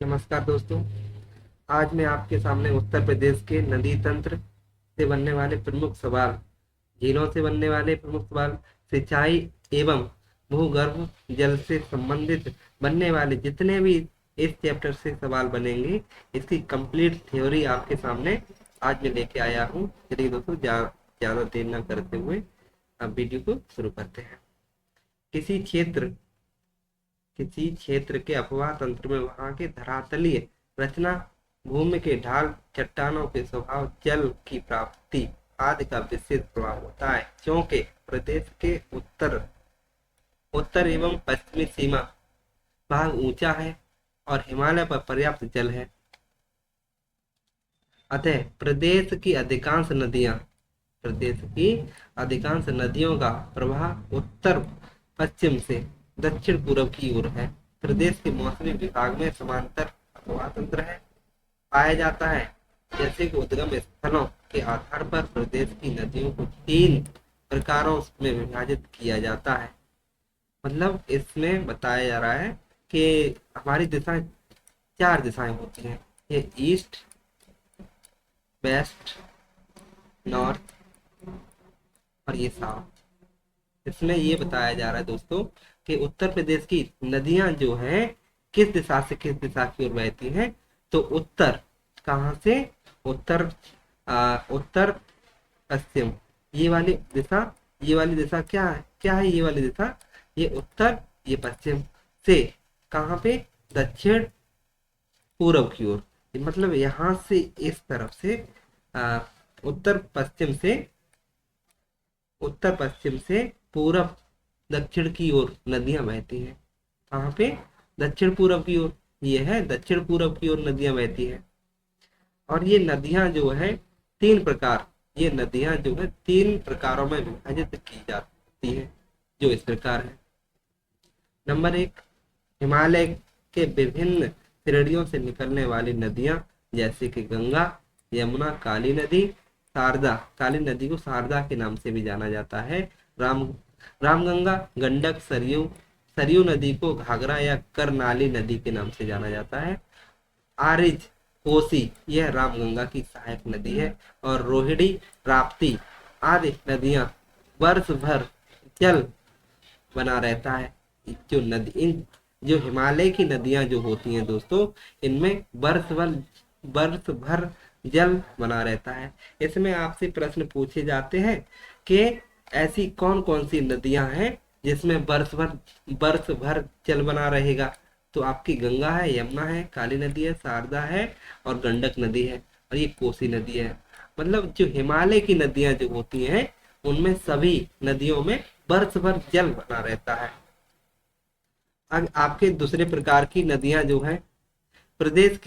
नमस्कार दोस्तों। आज मैं आपके सामने उत्तर प्रदेश के नदी तंत्र से बनने वाले प्रमुख सवाल, झीलों से बनने वाले प्रमुख सवाल, सिंचाई एवं भूगर्भ जल से संबंधित बनने वाले जितने भी इस चैप्टर से सवाल बनेंगे, इसकी कंप्लीट थ्योरी आपके सामने आज मैं लेके आया हूँ। चलिए दोस्तों, ज़्यादा देर न करते हुए अब वीडियो को शुरू करते हैं। किसी क्षेत्र के अपवाह तंत्र में वहां के धरातलीय रचना, भूमि के ढाल, चट्टानों के स्वभाव, जल की प्राप्ति आदि का विशेष प्रभाव होता है। क्योंकि प्रदेश के उत्तर एवं पश्चिमी सीमा भाग ऊंचा है और हिमालय पर पर्याप्त जल है, अतः प्रदेश की अधिकांश नदियों का प्रवाह उत्तर पश्चिम से दक्षिण पूर्व की ओर है। प्रदेश के मौसमी विभाग में समांतर अपवाह तंत्र है पाया जाता है। जैसे कि उद्गम स्थलों के आधार पर प्रदेश की नदियों को 3 प्रकारों में विभाजित किया जाता है। मतलब इसमें बताया जा रहा है कि हमारी दिशाएं 4 दिशाएं होती हैं। ये ईस्ट, वेस्ट, नॉर्थ और ये साउथ। इसमें ये बताया जा रहा है दोस्तों कि उत्तर प्रदेश की नदियां जो हैं किस दिशा से किस दिशा की ओर बहती हैं। तो उत्तर कहाँ से? उत्तर पश्चिम। ये वाली दिशा क्या है ये वाली दिशा? ये उत्तर, ये पश्चिम से कहाँ पे? दक्षिण पूर्व की ओर। मतलब यहाँ से इस तरफ से उत्तर पश्चिम से पूरब दक्षिण की ओर नदियां बहती हैं। कहाँ पे? दक्षिण पूर्व की ओर। ये है दक्षिण पूर्व की ओर नदियां बहती हैं। और ये नदियां जो है 3 प्रकारों में विभाजित की जाती है, जो इस प्रकार है। नंबर 1, हिमालय के विभिन्न श्रेणियों से निकलने वाली नदियां, जैसे कि गंगा, यमुना, काली नदी, शारदा। काली नदी को शारदा के नाम से भी जाना जाता है। रामगंगा, गंडक, सरयू नदी को घाघरा या करनाली नदी के नाम से जाना जाता है। आरिज, कोसी, यह रामगंगा की सहायक नदी है। और रोहिणी, राप्ती आदि नदियां वर्ष भर जल बना रहता है। जो हिमालय की नदियां जो होती हैं दोस्तों, इनमें वर्ष भर जल बना रहता है। इसमें आपसे प्रश्न पूछे जाते हैं कि ऐसी कौन कौन सी नदियां हैं जिसमें वर्ष भर जल बना रहेगा। तो आपकी गंगा है, यमुना है, काली नदी है, शारदा है और गंडक नदी है, और ये कोसी नदी है। मतलब जो हिमालय की नदियां जो होती हैं, उनमें सभी नदियों में वर्ष भर जल बना रहता है। अब आपके दूसरे प्रकार की नदियां जो है, प्रदेश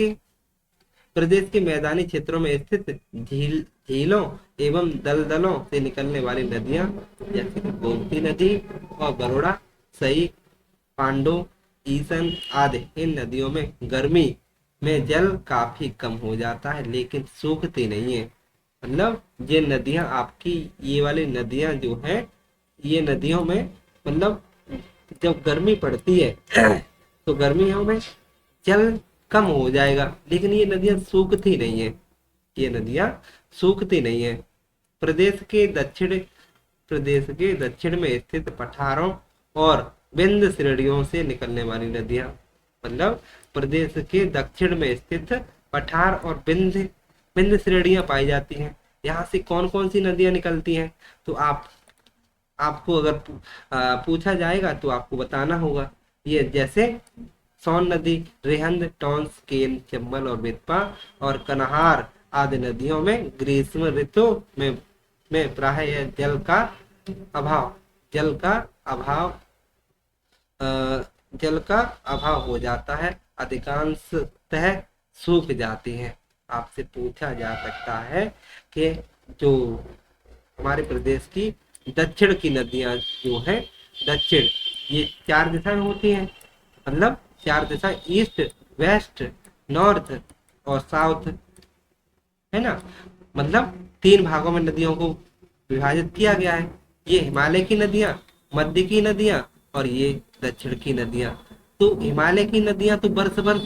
के मैदानी क्षेत्रों में स्थित झीलों एवं दलदलों से निकलने वाली नदियां, जैसे कि गोमती नदी और बरोड़ा, सई, पांडो, ईसन आदि। इन नदियों में गर्मी में जल काफी कम हो जाता है, लेकिन सूखती नहीं है। मतलब ये नदियां आपकी, ये वाली नदियां जो है, ये नदियों में मतलब जब गर्मी पड़ती है तो गर्मियों में जल कम हो जाएगा, लेकिन ये नदियां सूखती नहीं है। प्रदेश के दक्षिण में स्थित पठारों और विंध्य श्रेणियों से निकलने वाली नदियां, मतलब प्रदेश के दक्षिण में स्थित पठार और विंध्य श्रेणियां पाई जाती हैं। यहाँ से कौन कौन सी नदियां निकलती हैं? तो आपको अगर पूछा जाएगा तो आपको बताना होगा। ये जैसे सोन नदी, रेहंद, टॉन्स, केन, चंबल और बेतपा और कनहार आदि नदियों में ग्रीष्म ऋतु में प्रायः जल का अभाव हो जाता है, अधिकांशतः सूख जाती हैं। आपसे पूछा जा सकता है कि जो हमारे प्रदेश की दक्षिण की नदियां जो है, दक्षिण, ये 4 दिशाएं होती हैं। मतलब 4 दिशा, ईस्ट, वेस्ट, नॉर्थ और साउथ, है ना। मतलब 3 भागों में नदियों को विभाजित किया गया है। ये हिमालय की नदियां, मध्य की नदियां और ये दक्षिण की नदियां। तो हिमालय की नदियां तो वर्ष भर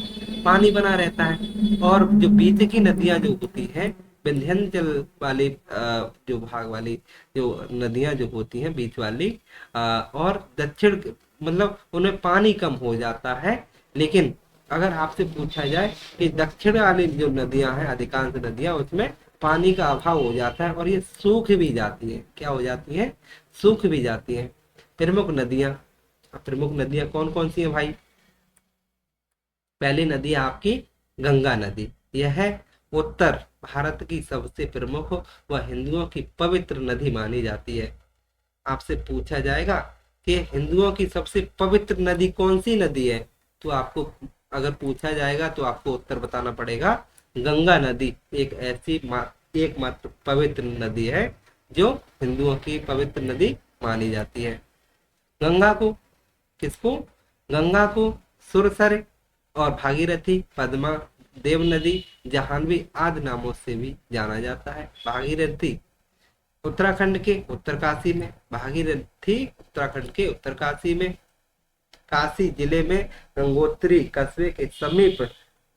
पानी बना रहता है। और जो बीच की नदियां जो होती हैं, विंध्याचल वाली जो भाग वाली जो नदियां जो होती हैं बीच वाली, और दक्षिण, मतलब उनमें पानी कम हो जाता है। लेकिन अगर आपसे पूछा जाए कि दक्षिण वाली जो नदियां हैं, अधिकांश नदियां, उसमें पानी का अभाव हो जाता है और ये सूख भी जाती है। क्या हो जाती है? सूख भी जाती है। प्रमुख नदियां, प्रमुख नदियां कौन कौन सी हैं भाई? पहली नदी है आपकी गंगा नदी। यह है उत्तर भारत की सबसे प्रमुख व हिंदुओं की पवित्र नदी मानी जाती है। आपसे पूछा जाएगा कि हिंदुओं की सबसे पवित्र नदी कौन सी नदी है, तो आपको अगर पूछा जाएगा तो आपको उत्तर बताना पड़ेगा गंगा नदी। एक ऐसी एकमात्र पवित्र नदी है जो हिंदुओं की पवित्र नदी मानी जाती है। गंगा को, किसको? गंगा को सुरसर और भागीरथी, पद्मा, देव नदी, जाह्नवी आदि नामों से भी जाना जाता है। भागीरथी उत्तराखंड के उत्तरकाशी में, भागीरथी उत्तराखंड के उत्तरकाशी में, काशी जिले में गंगोत्री कस्बे के समीप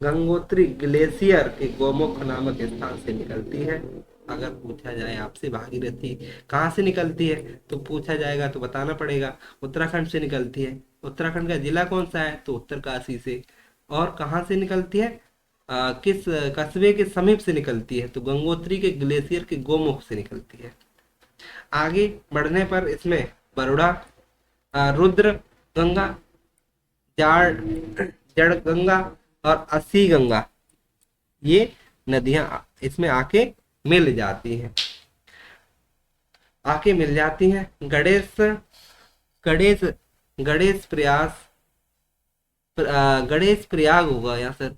गंगोत्री ग्लेशियर के गोमुख नामक स्थान से निकलती है। अगर पूछा जाए आपसे भागीरथी कहाँ से निकलती है, तो पूछा जाएगा तो बताना पड़ेगा उत्तराखंड से निकलती है। उत्तराखंड का जिला कौन सा है, तो उत्तरकाशी से। और कहाँ से निकलती है, किस कस्बे के समीप से निकलती है, तो गंगोत्री के ग्लेशियर के गोमुख से निकलती है। आगे बढ़ने पर इसमें बरोड़ा, रुद्र गंगा, जाड़ जड़ गंगा और अस्सी गंगा, ये नदियां इसमें आके मिल जाती हैं। गणेश गणेश गणेश प्रयास गणेश प्रयाग होगा यहाँ सर,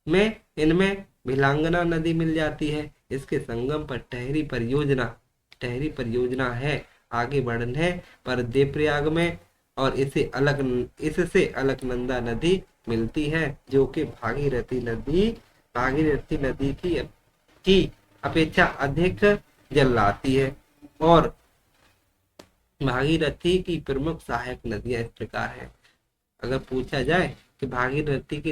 में इनमें भिलांगना नदी मिल जाती है। इसके संगम पर टहरी परियोजना है। आगे बढ़ने पर देवप्रयाग में और इससे अलकनंदा नदी मिलती है, जो कि भागीरथी नदी की अपेक्षा अधिक जल लाती है। और भागीरथी की प्रमुख सहायक नदियां इस प्रकार है। अगर पूछा जाए कि भागीरथी की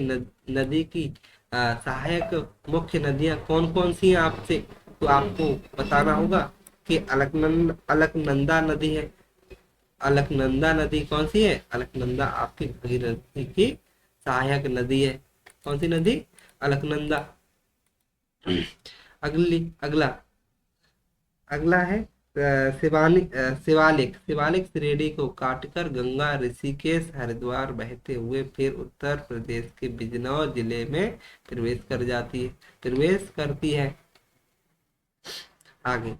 नदी की सहायक मुख्य नदियां कौन कौन सी हैं आपसे, तो आपको बताना होगा कि अलकनंदा नदी है। अलकनंदा नदी कौन सी है? अलकनंदा आपकी भागीरथी की सहायक नदी है। कौन सी नदी? अलकनंदा। अगला अगला है शिवालिक श्रेणी को काटकर गंगा ऋषिकेश हरिद्वार बहते हुए फिर उत्तर प्रदेश के बिजनौर जिले में प्रवेश करती है। आगे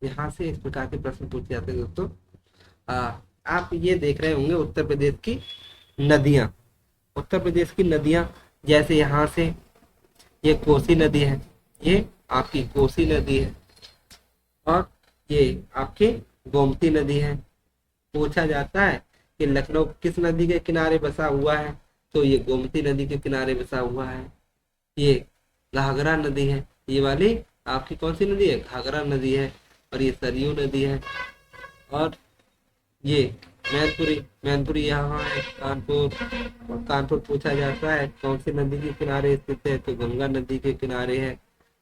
यहाँ से इस प्रकार के प्रश्न पूछे जाते हैं दोस्तों। आप ये देख रहे होंगे उत्तर प्रदेश की नदियां, जैसे यहाँ से ये कोसी नदी है, ये आपकी कोसी नदी है, और ये आपकी गोमती नदी है। पूछा जाता है कि लखनऊ किस नदी के किनारे बसा हुआ है, तो ये गोमती नदी के किनारे बसा हुआ है। ये घाघरा नदी है, ये वाली आपकी कौन सी नदी है? घाघरा नदी है। और ये सरयू नदी है। और ये मैनपुरी यहाँ है, कानपुर पूछा जाता है कौन सी नदी के किनारे स्थित है, तो गंगा नदी के किनारे है।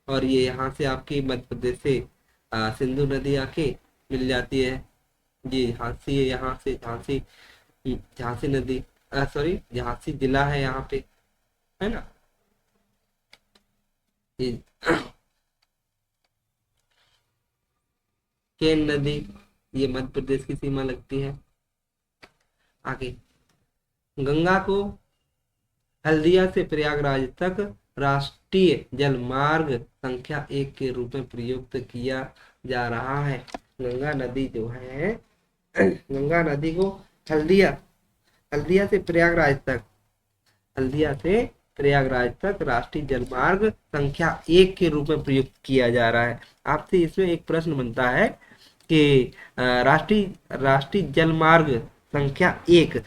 और ये यहाँ से आपकी मध्य प्रदेश से सिंधु नदी आके मिल जाती है। ये झांसी है, यहाँ से झांसी नदी, सॉरी झांसी जिला है यहाँ पे, है ना। ये केन नदी, ये मध्य प्रदेश की सीमा लगती है। आगे गंगा को हल्दिया से प्रयागराज तक राष्ट्रीय जलमार्ग संख्या 1 के रूप में प्रयुक्त किया जा रहा है। गंगा नदी जो है, गंगा नदी को हल्दिया से प्रयागराज तक राष्ट्रीय जलमार्ग संख्या 1 के रूप में प्रयुक्त किया जा रहा है। आपसे इसमें एक प्रश्न बनता है कि राष्ट्रीय जलमार्ग संख्या 1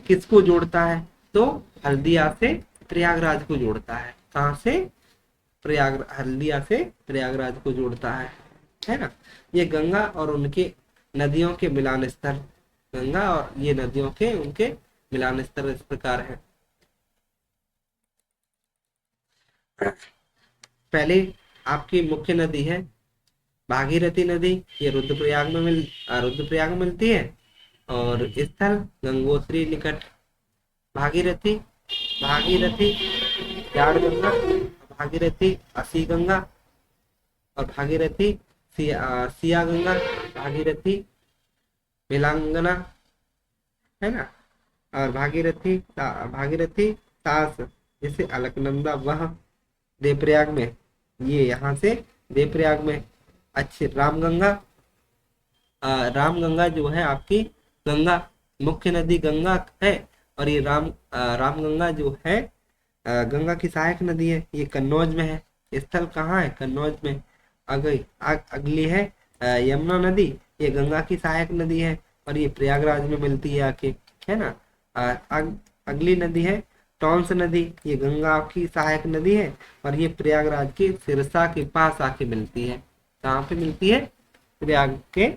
किसको जोड़ता है, तो हल्दिया से प्रयागराज को जोड़ता है। कहाँ से? हल्दिया से प्रयागराज को जोड़ता है ना। ये गंगा और उनके नदियों के मिलन स्थल गंगा और ये नदियों के उनके मिलान स्थल इस प्रकार है। पहली आपकी मुख्य नदी है भागीरथी नदी। ये रुद्रप्रयाग में मिलती है। और स्थल गंगोत्री निकट। भागीरथी भागीरथी यार गंगा, भागीरथी असी गंगा और भागीरथी सिया गंगा, भागीरथी मिलांगना, है ना। और भागीरथी तास, जैसे अलकनंदा वह देवप्रयाग में, ये यहाँ से देवप्रयाग में। अच्छी रामगंगा जो है आपकी गंगा, मुख्य नदी गंगा है। और ये रामगंगा जो है गंगा की सहायक नदी है। ये कन्नौज में है। स्थल कहाँ है? कन्नौज में। अगली है यमुना नदी। ये गंगा की सहायक नदी है और ये प्रयागराज में मिलती है आके, है ना। अगली नदी है टॉन्स नदी। ये गंगा की सहायक नदी है और ये प्रयागराज के सिरसा के पास आके मिलती है। कहाँ पे मिलती है? प्रयाग के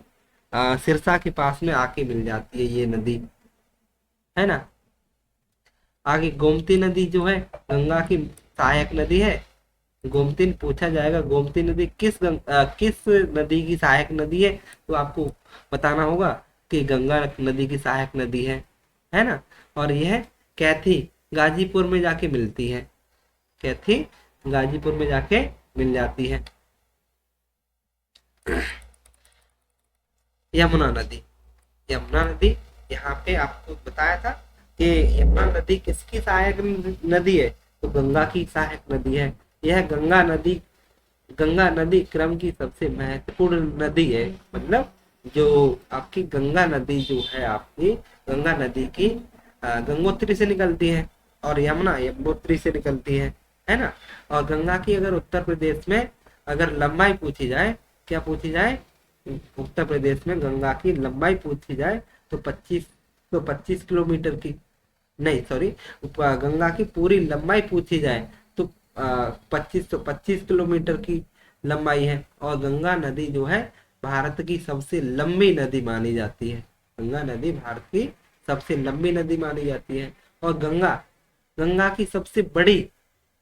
सिरसा के पास में आके मिल जाती है ये नदी, है ना। आगे गोमती नदी जो है गंगा की सहायक नदी है। गोमती पूछा जाएगा, गोमती नदी किस नदी की सहायक नदी है? तो आपको बताना होगा कि गंगा नदी की सहायक नदी है ना। और यह कैथी गाजीपुर में जाके मिलती है। कैथी गाजीपुर में जाके मिल जाती है। यमुना नदी, यमुना नदी यहाँ पे आपको बताया था कि यमुना नदी किसकी सहायक नदी है? तो गंगा की सहायक नदी है। यह गंगा नदी क्रम की सबसे महत्वपूर्ण नदी है। मतलब जो आपकी गंगा नदी जो है आपकी गंगा नदी की गंगोत्री से निकलती है और यमुना यमुनोत्री से निकलती है ना। और गंगा की अगर उत्तर प्रदेश में अगर लंबाई पूछी जाए, क्या पूछी जाए? उत्तर प्रदेश में गंगा की लंबाई पूछी जाए तो 25 किलोमीटर की, नहीं सॉरी, गंगा की पूरी लंबाई पूछी जाए तो 25 किलोमीटर की लंबाई है। और गंगा नदी जो है भारत की सबसे लंबी नदी मानी जाती है। गंगा नदी भारत की सबसे लंबी नदी मानी जाती है। और गंगा की सबसे बड़ी,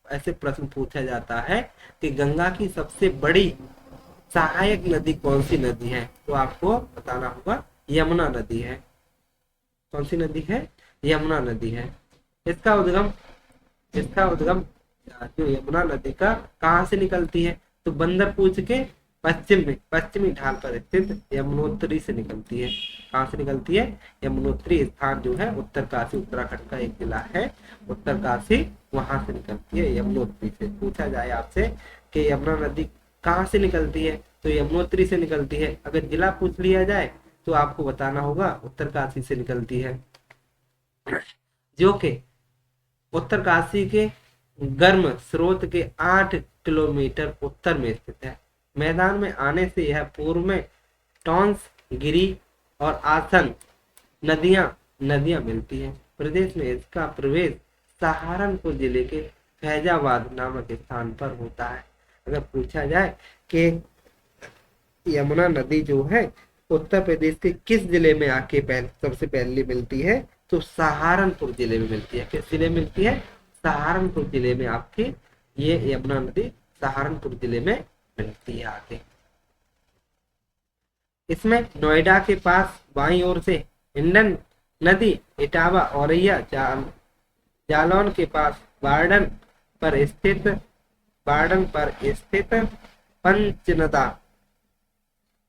ऐसे प्रश्न पूछा जाता है कि गंगा की सबसे बड़ी सहायक नदी कौन सी नदी है? तो आपको बताना होगा यमुना नदी है। कौन सी नदी है? यमुना नदी है। इसका उद्गम जो यमुना नदी का कहाँ से निकलती है? तो बंदरपूछ के पश्चिमी ढाल पर स्थित यमुनोत्री से निकलती है। कहाँ से निकलती है? यमुनोत्री स्थान जो है उत्तरकाशी उत्तराखंड का एक जिला है, उत्तरकाशी, वहां से निकलती है यमुनोत्री से। पूछा जाए आपसे कि यमुना नदी कहाँ से निकलती है? तो यमुनोत्री से निकलती है। अगर जिला पूछ लिया जाए तो आपको बताना होगा उत्तरकाशी से निकलती है, जो कि उत्तरकाशी के गर्म स्रोत के 8 किलोमीटर उत्तर में स्थित है। मैदान में आने से यह पूर्व में टॉन्स, गिरी और आसन नदियां मिलती हैं। प्रदेश में इसका प्रवेश सहारनपुर जिले के फैजाबाद नामक स्थान पर होता है। अगर पूछा जाए कि यमुना नदी जो है उत्तर प्रदेश के किस जिले में आके सबसे पहले मिलती है? तो सहारनपुर जिले में मिलती है। किस जिले में मिलती है? सहारनपुर जिले में आपकी ये यमुना नदी सहारनपुर जिले में मिलती है आके। इसमें नोएडा के पास बाईं ओर से हिंडन नदी इटावा औरैया जालौन के पास बारडन पर स्थित पंचनदा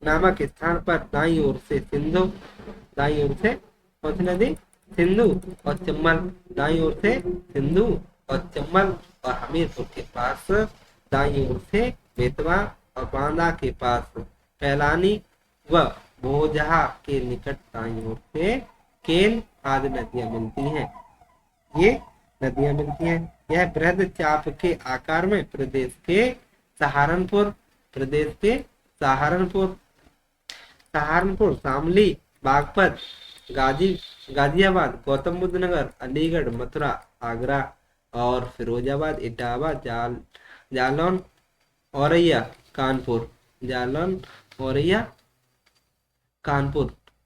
नामक स्थान पर दाईं ओर से कौन सी नदी? सिंधु और चम्बल, दाईं ओर से सिंधु और चम्बल, और हमीरपुर के पास दाईं ओर से बेतवा और बांदा के पास फैलानी व भोजहा के निकट दाईं ओर से केन आदि नदियां मिलती हैं। ये नदियां मिलती हैं। यह बृहद चाप के आकार में प्रदेश के सहारनपुर, शामली, बागपत, गाजियाबाद, गौतम बुद्ध नगर, अलीगढ़, मथुरा, आगरा और फिरोजाबाद, इटावा, जालौन, औरैया, कानपुर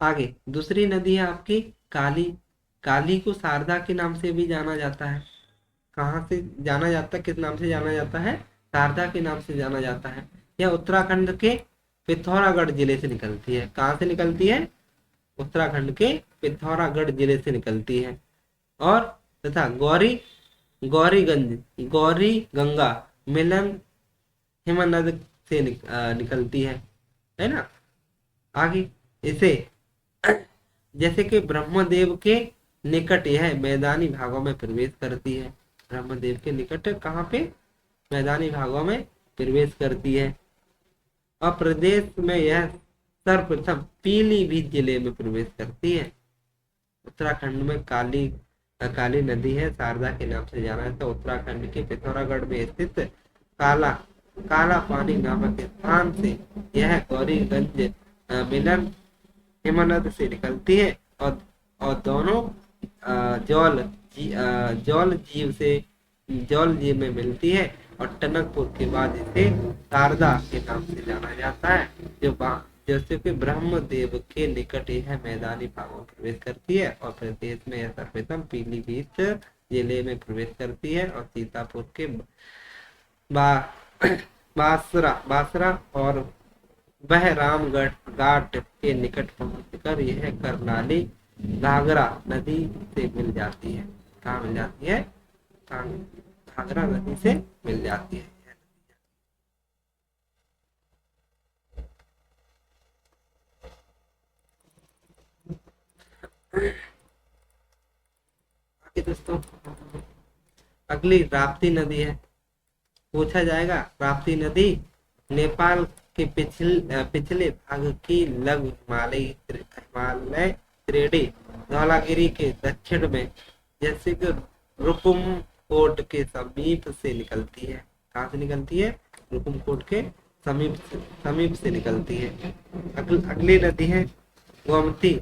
आगे दूसरी नदी है आपकी काली। काली को शारदा के नाम से भी जाना जाता है। कहाँ से जाना जाता है, किस नाम से जाना जाता है? शारदा के नाम से जाना जाता है। यह उत्तराखंड के पिथौरागढ़ जिले से निकलती है। कहाँ से निकलती है? उत्तराखंड के पिथौरागढ़ जिले से निकलती है। और तथा गौरी गंगा मिलन हिमानद से निकलती है ना। आगे इसे जैसे कि ब्रह्मदेव के निकट यह मैदानी भागों में प्रवेश करती है। ब्रह्मदेव के निकट कहाँ पे? मैदानी भागों में प्रवेश करती है। और प्रदेश में यह सर्वप्रथम पीलीभीत जिले में प्रवेश करती है। उत्तराखंड में काली नदी है, शारदा के नाम से जाना है। तो उत्तराखंड के पिथौरागढ़ में स्थित काला काला पानी नामक स्थान से यह गौरीगंज मिलन हिमनद से निकलती है। और दोनों जौल जीव में मिलती है। और टनकपुर के बाद इसे शारदा के नाम से जाना जाता है, जैसे कि ब्रह्मदेव के निकट यह मैदानी भागों में प्रवेश करती है। और प्रदेश में यह सर्वप्रथम पीलीभीत जिले में प्रवेश करती है। और सीतापुर के बा, बासरा और बहरामगढ़ घाट के निकट पहुंचकर यह करनाली घाघरा नदी से मिल जाती है। कहाँ मिल जाती है? घाघरा नदी से मिल जाती है। आगे दोस्तों अगली राप्ती नदी है। पूछा जाएगा राप्ती नदी नेपाल के पिछले भाग की लघु हिमालय श्रेणी धौलागिरी के दक्षिण में जैसे कि रुकुम कोट के समीप से निकलती है। कहाँ से निकलती है? रुकुम कोट के समीप से निकलती है। अगली नदी है गोमती।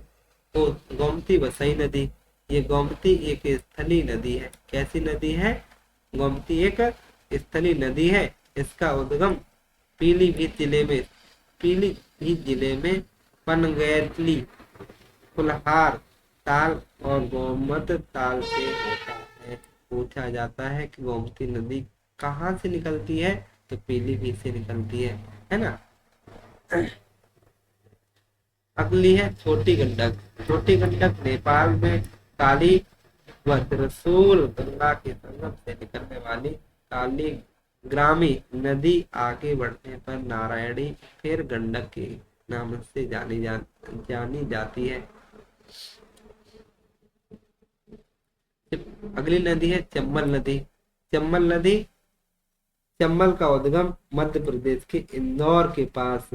तो गोमती बसई नदी। ये गोमती एक स्थलीय नदी है। कैसी नदी है? गोमती एक स्थलीय नदी है। इसका उद्गम पीलीभीत जिले में पनगैली, फुलहार ताल और गोमत ताल से होता है। पूछा जाता है कि गोमती नदी कहाँ से निकलती है? तो पीलीभीत से निकलती है ना। अगली है छोटी गंडक। छोटी गंडक नेपाल में काली व त्रिशूल गंगा के संगम से निकलने वाली काली ग्रामी नदी आगे बढ़ने पर नारायणी फिर गंडक के नाम से जानी जाती है। अगली नदी है चंबल नदी। चंबल का उद्गम मध्य प्रदेश के इंदौर के पास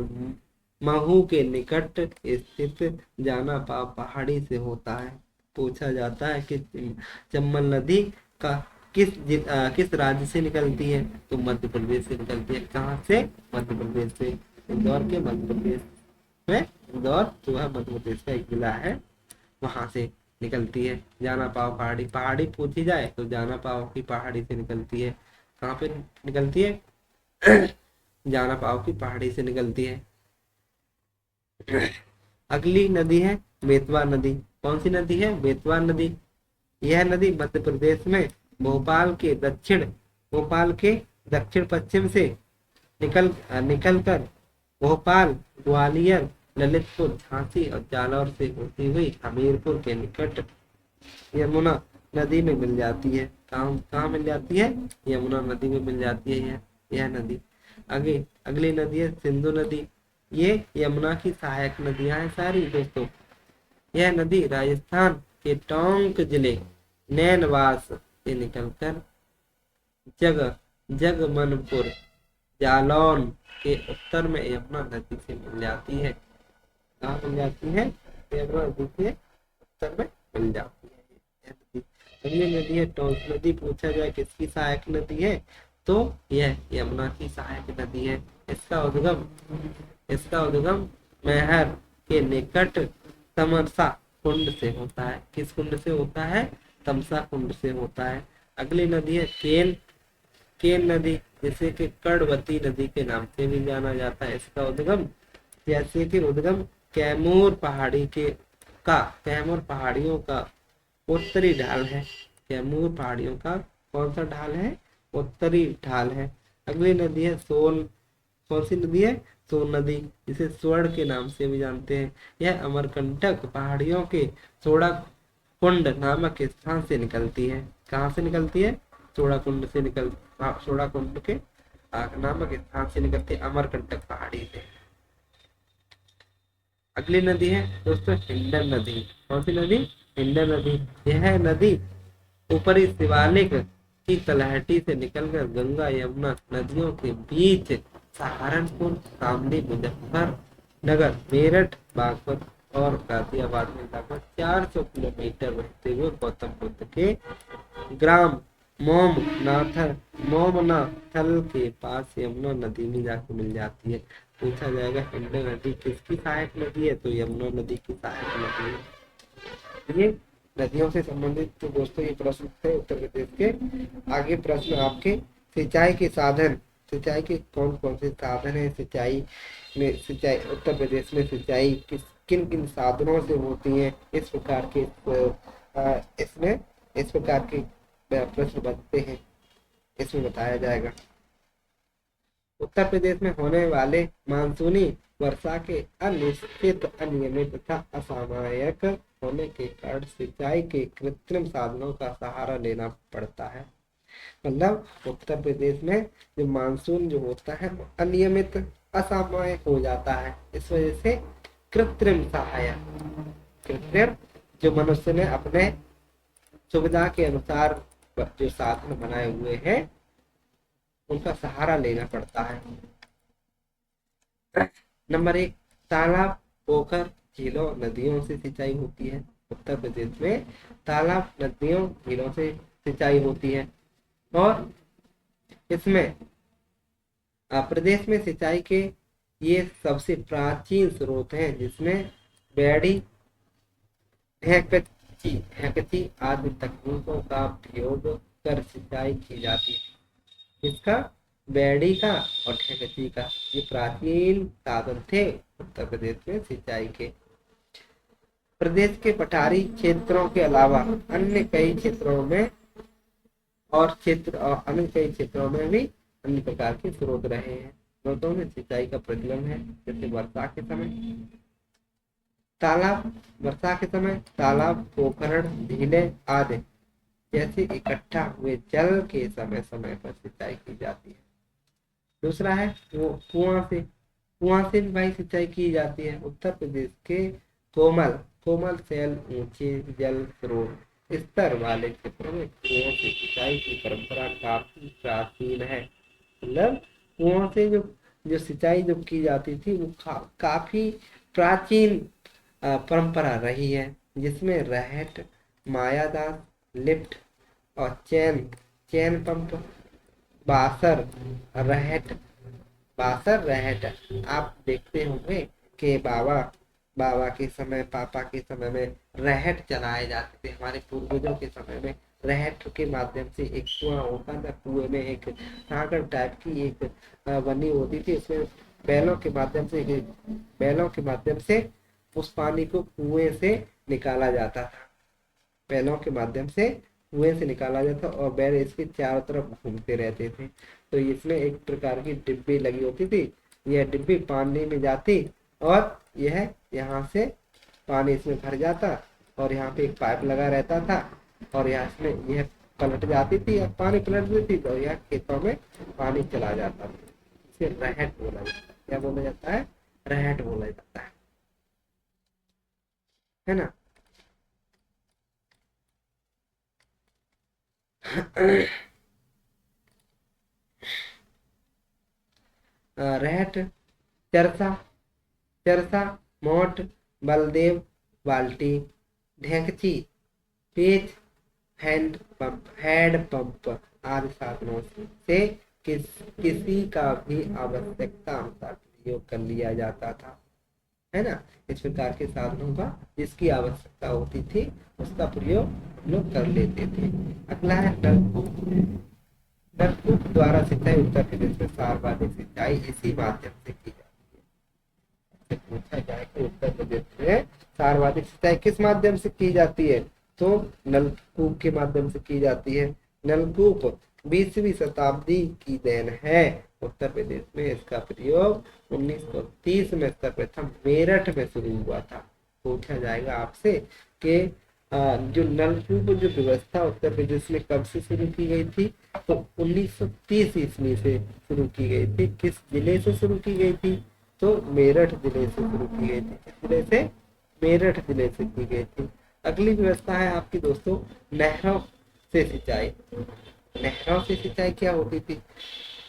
महू के निकट स्थित जाना पाव पहाड़ी से होता है। पूछा जाता है कि चंबल नदी का किस राज्य से निकलती है? तो मध्य प्रदेश से निकलती है। कहाँ से? मध्य प्रदेश से। इंदौर के मध्य प्रदेश में, इंदौर जो है मध्य प्रदेश का एक जिला है, वहां से निकलती है। जाना पाव पहाड़ी पूछी जाए तो जाना पाव की पहाड़ी से निकलती है। कहाँ पे निकलती है? जाना पाव की पहाड़ी से निकलती है। अगली नदी है बेतवा नदी। कौन सी नदी है? बेतवा नदी। यह नदी मध्य प्रदेश में भोपाल के दक्षिण पश्चिम से निकलकर भोपाल, ग्वालियर, ललितपुर, झांसी और जालौर से होती हुई हमीरपुर के निकट यमुना नदी में मिल जाती है। कहाँ मिल जाती है? यमुना नदी में मिल जाती है यह नदी। आगे अगली नदी है सिंधु नदी। ये यमुना की सहायक नदियां हैं सारी दोस्तों। यह नदी राजस्थान के टोंक जिले नैनवास से निकलकर जगमनपुर, जालौन के उत्तर में यमुना नदी से मिल जाती है। कहाँ मिल जाती है? यमुना नदी के उत्तर में मिल जाती है। अगली नदी है टोंक नदी। पूछा जाए किसकी सहायक नदी है? तो यह यमुना की सहायक नदी है। इसका उद्गम मैहर के निकट तमसा कुंड से होता है। किस कुंड से होता है? तमसा कुंड से होता है। अगली नदी है केन नदी, जिसे कि कर्णवती नदी के नाम से भी जाना जाता है। इसका उद्गम कैमूर पहाड़ी के का कैमूर पहाड़ियों का उत्तरी ढाल है। कैमूर पहाड़ियों का कौन सा ढाल है? उत्तरी ढाल है। अगली नदी है सोन। कौन सी नदी है? सोन नदी, जिसे स्वर्ण के नाम से भी जानते हैं। यह अमरकंटक पहाड़ियों के सोड़ा कुंड नामक स्थान से निकलती है। कहाँ से निकलती है? सोड़ा कुंड से सोड़ा कुंड के नामक स्थान से निकलती है, अमरकंटक पहाड़ी से। अगली नदी है दोस्तों हिंडन नदी। कौन सी नदी? हिंडन नदी। यह नदी ऊपरी शिवालिक की तलहटी से निकलकर गंगा यमुना नदियों के बीच सहारनपुर, शामली, मुजफ्फरनगर, मेरठ, बागपत और गाजियाबाद में लगभग 400 किलोमीटर बहते हुए गौतम बुद्ध के ग्राम मोमनाथल के पास यमुना नदी में जाकर मिल जाती है। पूछा जाएगा हिंडन नदी किसकी सहायक नदी है? तो यमुना नदी की सहायक नदी है। ये नदियों से संबंधित तो दोस्तों ये प्रश्न थे उत्तर प्रदेश के। आगे प्रश्न आपके सिंचाई के साधन। सिंचाई के कौन कौन से साधन है? सिंचाई उत्तर प्रदेश में सिंचाई किन किन साधनों से होती है? इस प्रकार के इसमें इस प्रकार के प्रश्न बनते हैं, इसमें बताया जाएगा। उत्तर प्रदेश में होने वाले मानसूनी वर्षा के अनिश्चित, अनियमित तथा असामयिक होने के कारण सिंचाई के कृत्रिम साधनों का सहारा लेना पड़ता है। मतलब उत्तर प्रदेश में जो मानसून जो होता है वो अनियमित, असामयिक हो जाता है। इस वजह से कृत्रिम जो मनुष्य ने अपने सुविधा के अनुसार जो साधन बनाए हुए हैं उनका सहारा लेना पड़ता है। नंबर 1, तालाब, पोखर, झीलों, नदियों से सिंचाई होती है। उत्तर प्रदेश में तालाब, नदियों, झीलों से सिंचाई होती है और इसमें प्रदेश में सिंचाई के ये सबसे प्राचीन स्रोत हैं, जिसमें बेड़ी, ढेकची आदि तकनीकों का प्रयोग कर सिंचाई की जाती है। इसका बेड़ी का और ढेकची का ये प्राचीन साधन थे उत्तर प्रदेश में सिंचाई के। प्रदेश के पठारी क्षेत्रों के अलावा अन्य कई क्षेत्रों में भी अन्य प्रकार के स्रोत रहे हैं। स्रोतों में सिंचाई का प्रचलन है, जैसे वर्षा के समय तालाब, पोखर, झीलें आदि जैसे इकट्ठा हुए जल के समय समय पर सिंचाई की जाती है। दूसरा है वो कुआं से भी भाई सिंचाई की जाती है। उत्तर प्रदेश के कोमल शैल ऊंचे जल स्रोत स्तर वाले क्षेत्रों में कुओं से सिंचाई की परंपरा काफी प्राचीन है। मतलब कुओं से जो सिंचाई जो की जाती थी वो काफी प्राचीन परंपरा रही है, जिसमें रहट, मायादास, लिफ्ट और चैन पंप, बासर रहट आप देखते होंगे कि बाबा के समय, पापा के समय में रहट चलाए जाते थे। हमारे पूर्वजों के समय में रहट के माध्यम से एक कुआं होता था, कुएं में एक सागर टाइप की एक बनी होती थी, उसमें बैलों के माध्यम से उस पानी को कुएं से निकाला जाता था। बैलों के माध्यम से कुएं से निकाला जाता और बैल इसके चारों तरफ घूमते रहते थे। तो इसमें एक प्रकार की डिब्बी लगी होती थी। यह डिब्बी पानी में जाती और यह यहाँ से पानी इसमें भर जाता और यहाँ पे एक पाइप लगा रहता था और यहाँ इसमें यह पलट जाती थी, पानी पलट देती तो यह खेतों में पानी चला जाता था। इसे रहट बोला जाता है। क्या बोला जाता है? रहट बोला जाता है ना। रहट, चरसा, मोट, बलदेव, बाल्टी, ढेकची, पेच, हैंड पंप आदि साधनों से किसी का भी आवश्यकता अनुसार प्रयोग कर लिया जाता था, है ना। इस प्रकार के साधनों का जिसकी आवश्यकता होती थी उसका प्रयोग हम लोग कर लेते थे। अगला है नलकूप द्वारा सिंचाई। उत्तर प्रदेश में सर्वाधिक सिंचाई इसी माध्यम से की जाती है। आपसे पूछा जाए कि उत्तर प्रदेश में सर्वाधिक सिंचाई किस माध्यम से की जाती है, तो नलकूप के माध्यम से की जाती है। नलकूप 20वीं शताब्दी की देन है। उत्तर प्रदेश में इसका प्रयोग 1930 में सर्वप्रथम मेरठ में शुरू हुआ था। पूछा जाएगा आपसे कि जो नलकूप जो व्यवस्था उत्तर प्रदेश में कब से शुरू की गई थी, तो 1930 ईस्वी से शुरू की गई थी। किस जिले से शुरू की गई थी, तो मेरठ जिले से शुरू की गई थी। किस जिले से, मेरठ जिले से की गई थी। अगली व्यवस्था है आपकी दोस्तों नहरों से सिंचाई। नहरों से सिंचाई क्या होती थी,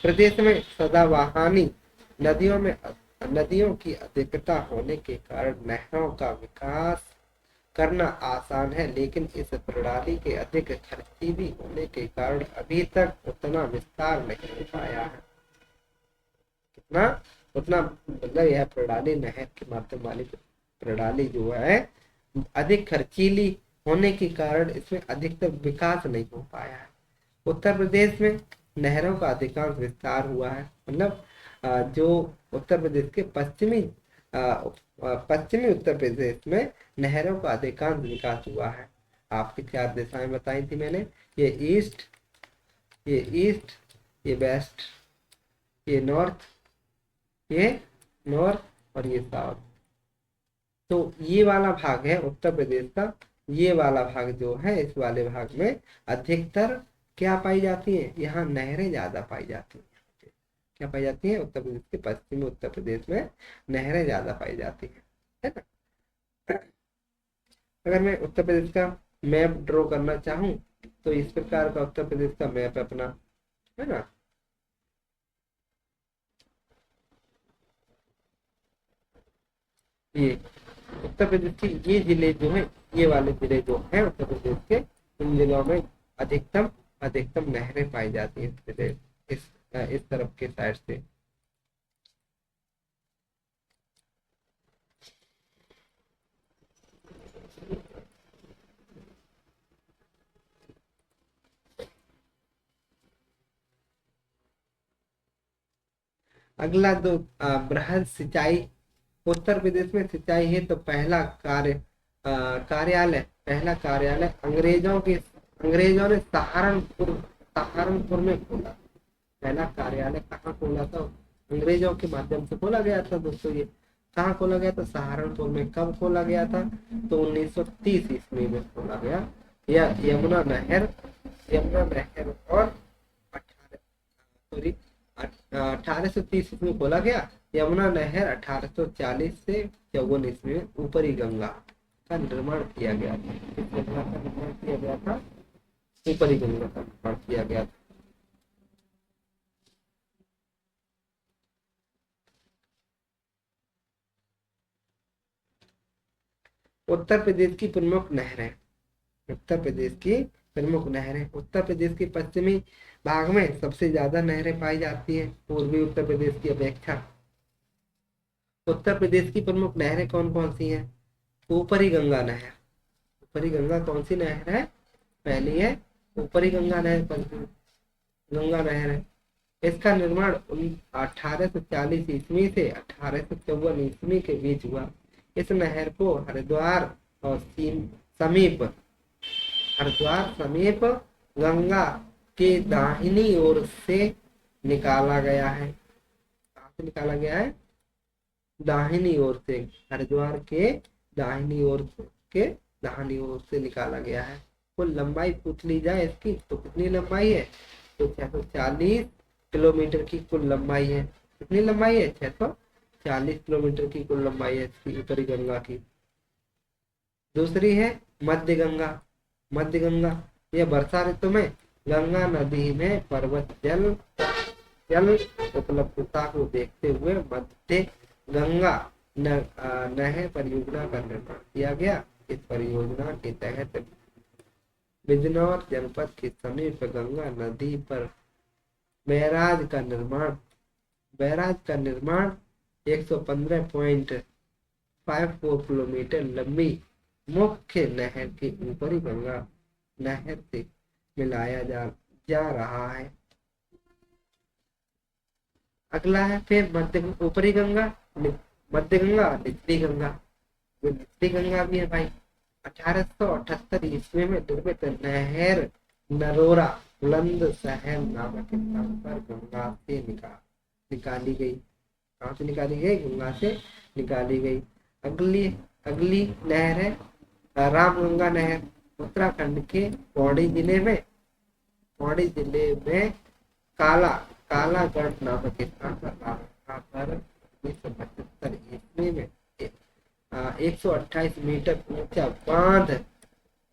प्रदेश में सदाबहानी नदियों की अधिकता होने के कारण नहरों का विकास करना आसान है, लेकिन इस प्रणाली के अधिक खर्चीली होने के कारण अभी तक उतना विस्तार नहीं हो पाया है। कितना, उतना मतलब यह प्रणाली, नहर के माध्यम वाली प्रणाली जो है अधिक खर्चीली होने के कारण इसमें अधिकतर विकास नहीं हो पाया है। उत्तर प्रदेश में नहरों का अधिकांश विस्तार हुआ है, मतलब जो उत्तर प्रदेश के पश्चिमी उत्तर प्रदेश में नहरों का अधिकांश विकास हुआ है। आपकी 4 दिशाएं बताई थी मैंने, ये ईस्ट, ये वेस्ट, ये नॉर्थ, और ये साउथ। तो ये वाला भाग है उत्तर प्रदेश का। ये वाला भाग जो है, इस वाले भाग में अधिकतर क्या पाई जाती है, यहाँ नहरें ज्यादा पाई जाती है। क्या पाई जाती है, उत्तर प्रदेश के पश्चिमी उत्तर प्रदेश में नहरें ज्यादा पाई जाती है ना। अगर मैं उत्तर प्रदेश का मैप ड्रॉ करना चाहूं, तो इस प्रकार का उत्तर प्रदेश का मैप अपना, है ना। ये उत्तर प्रदेश के ये जिले जो है, ये वाले जिले जो है उत्तर प्रदेश के, इन जिलों में अधिकतम अधिकतम नहरें पाई जाती है इस तरफ के साइड से। अगला दो बृहद सिंचाई। उत्तर प्रदेश में सिंचाई है तो पहला कार्यालय अंग्रेजों ने सहारनपुर में खोला। पहला कार्यालय कहाँ खोला था, अंग्रेजों के माध्यम से खोला गया था दोस्तों। ये कहाँ खोला गया था, सहारनपुर में। कब खोला गया था, तो 1930 ईस्वी में खोला गया। यह यमुना नहर और 1830 ईस्वी में खोला गया। यमुना नहर 1840 से 54 ईस्वी में ऊपरी गंगा का निर्माण किया गया था। किस गंगा का निर्माण किया गया था, ऊपरी गंगा का निर्माण किया गया था। उत्तर प्रदेश की प्रमुख नहरें। उत्तर प्रदेश की प्रमुख नहरें। उत्तर प्रदेश के पश्चिमी भाग में सबसे ज्यादा नहरें पाई जाती है पूर्वी उत्तर प्रदेश की अपेक्षा। उत्तर प्रदेश की प्रमुख नहरें कौन कौन सी हैं, ऊपरी गंगा नहर। ऊपरी गंगा कौन सी नहर है, पहली है ऊपरी गंगा नहर, गंगा नहर है। इसका निर्माण 1840 ईस्वी से 1854 ईस्वी के बीच हुआ। इस नहर को हरिद्वार समीप गंगा के दाहिनी ओर से निकाला गया है। कहाँ से निकाला गया है, दाहिनी ओर से, हरिद्वार के दाहिनी ओर से निकाला गया है। कुल लंबाई पूछ ली जाए इसकी, तो कितनी लंबाई है, तो 640 किलोमीटर की कुल लंबाई है। कितनी लंबाई है, 640 किलोमीटर की कुल लंबाई है इसकी, ऊपरी गंगा की। दूसरी है मध्य गंगा। यह वर्षा ऋतु में गंगा नदी में पर्वत जल उपलब्धता को देखते हुए मध्य गंगा नहर परियोजना का निर्माण किया गया। इस परियोजना के तहत बिजनौर जनपद के समीप गंगा नदी पर बैराज का निर्माण 115.54 किलोमीटर लंबी मुख्य नहर के ऊपरी गंगा नहर से मिलाया जा रहा है। अगला है फिर ऊपरी गंगा मध्य गंगा, निचली गंगा। जो निचली गंगा भी है भाई, 1878 ईस्वी में निर्मित नहर नरोरा बुलंद शहर नामक स्थान पर गंगा से निकाली गई। कहाँ से निकाली गई? गंगा से निकाली गई। अगली अगली नहर है रामगंगा नहर। उत्तराखंड के पौड़ी जिले में काला कालागढ़ नामक स्थान पर रामगंगा पर 1975 ईस्वी में 128 मीटर ऊंचा बांध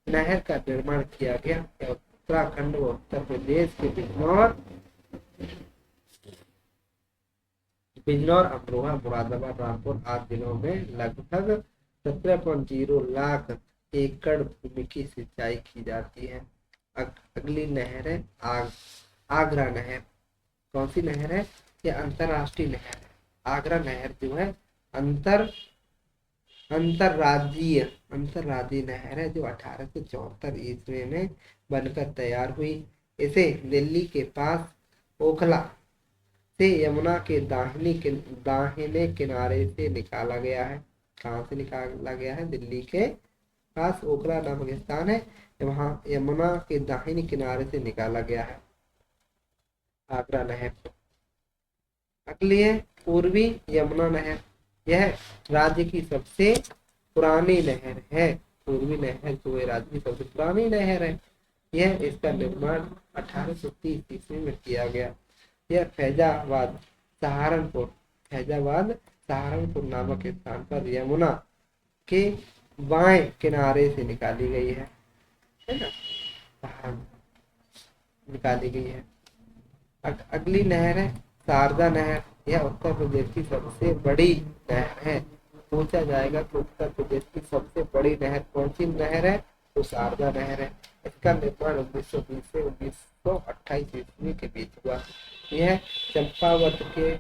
नहर का निर्माण किया गया। यह उत्तराखंड व उत्तर प्रदेश के बिजनौर, अमरोहा, मुरादाबाद, रामपुर आदि जिलों में लगभग 17.0 लाख एकड़ भूमि की सिंचाई की जाती है। अगली नहर है आगरा नहर। कौन सी नहर है? ये अंतरराष्ट्रीय नहर है। आगरा नहर जो है अंतरराज्यीय नहर है, जो 1874 ईस्वी में बनकर तैयार हुई। इसे दिल्ली के पास ओखला से यमुना के दाहिने किनारे से निकाला गया है। कहाँ से निकाला गया है? दिल्ली के पास ओखला नामक स्थान है, वहां यमुना के दाहिने किनारे से निकाला गया है आगरा नहर। अगली है पूर्वी यमुना नहर। यह राज्य की सबसे पुरानी नहर है। पूर्वी नहर जो है राज्य की सबसे पुरानी नहर है। इसका निर्माण 1830 ईस्वी में किया गया। यह फैजाबाद सहारनपुर नामक स्थान पर यमुना के बाएं किनारे से निकाली गई है ना? निकाली गई है। अगली नहर है शारदा नहर। यह उत्तर प्रदेश की सबसे बड़ी नहर है। पूछा जाएगा कि उत्तर प्रदेश की सबसे बड़ी नहर कौन सी नहर है? तो शारदा नहर है। इसका निर्माण 1920 से 1928 ईस्वी के बीच हुआ। यह चंपावत के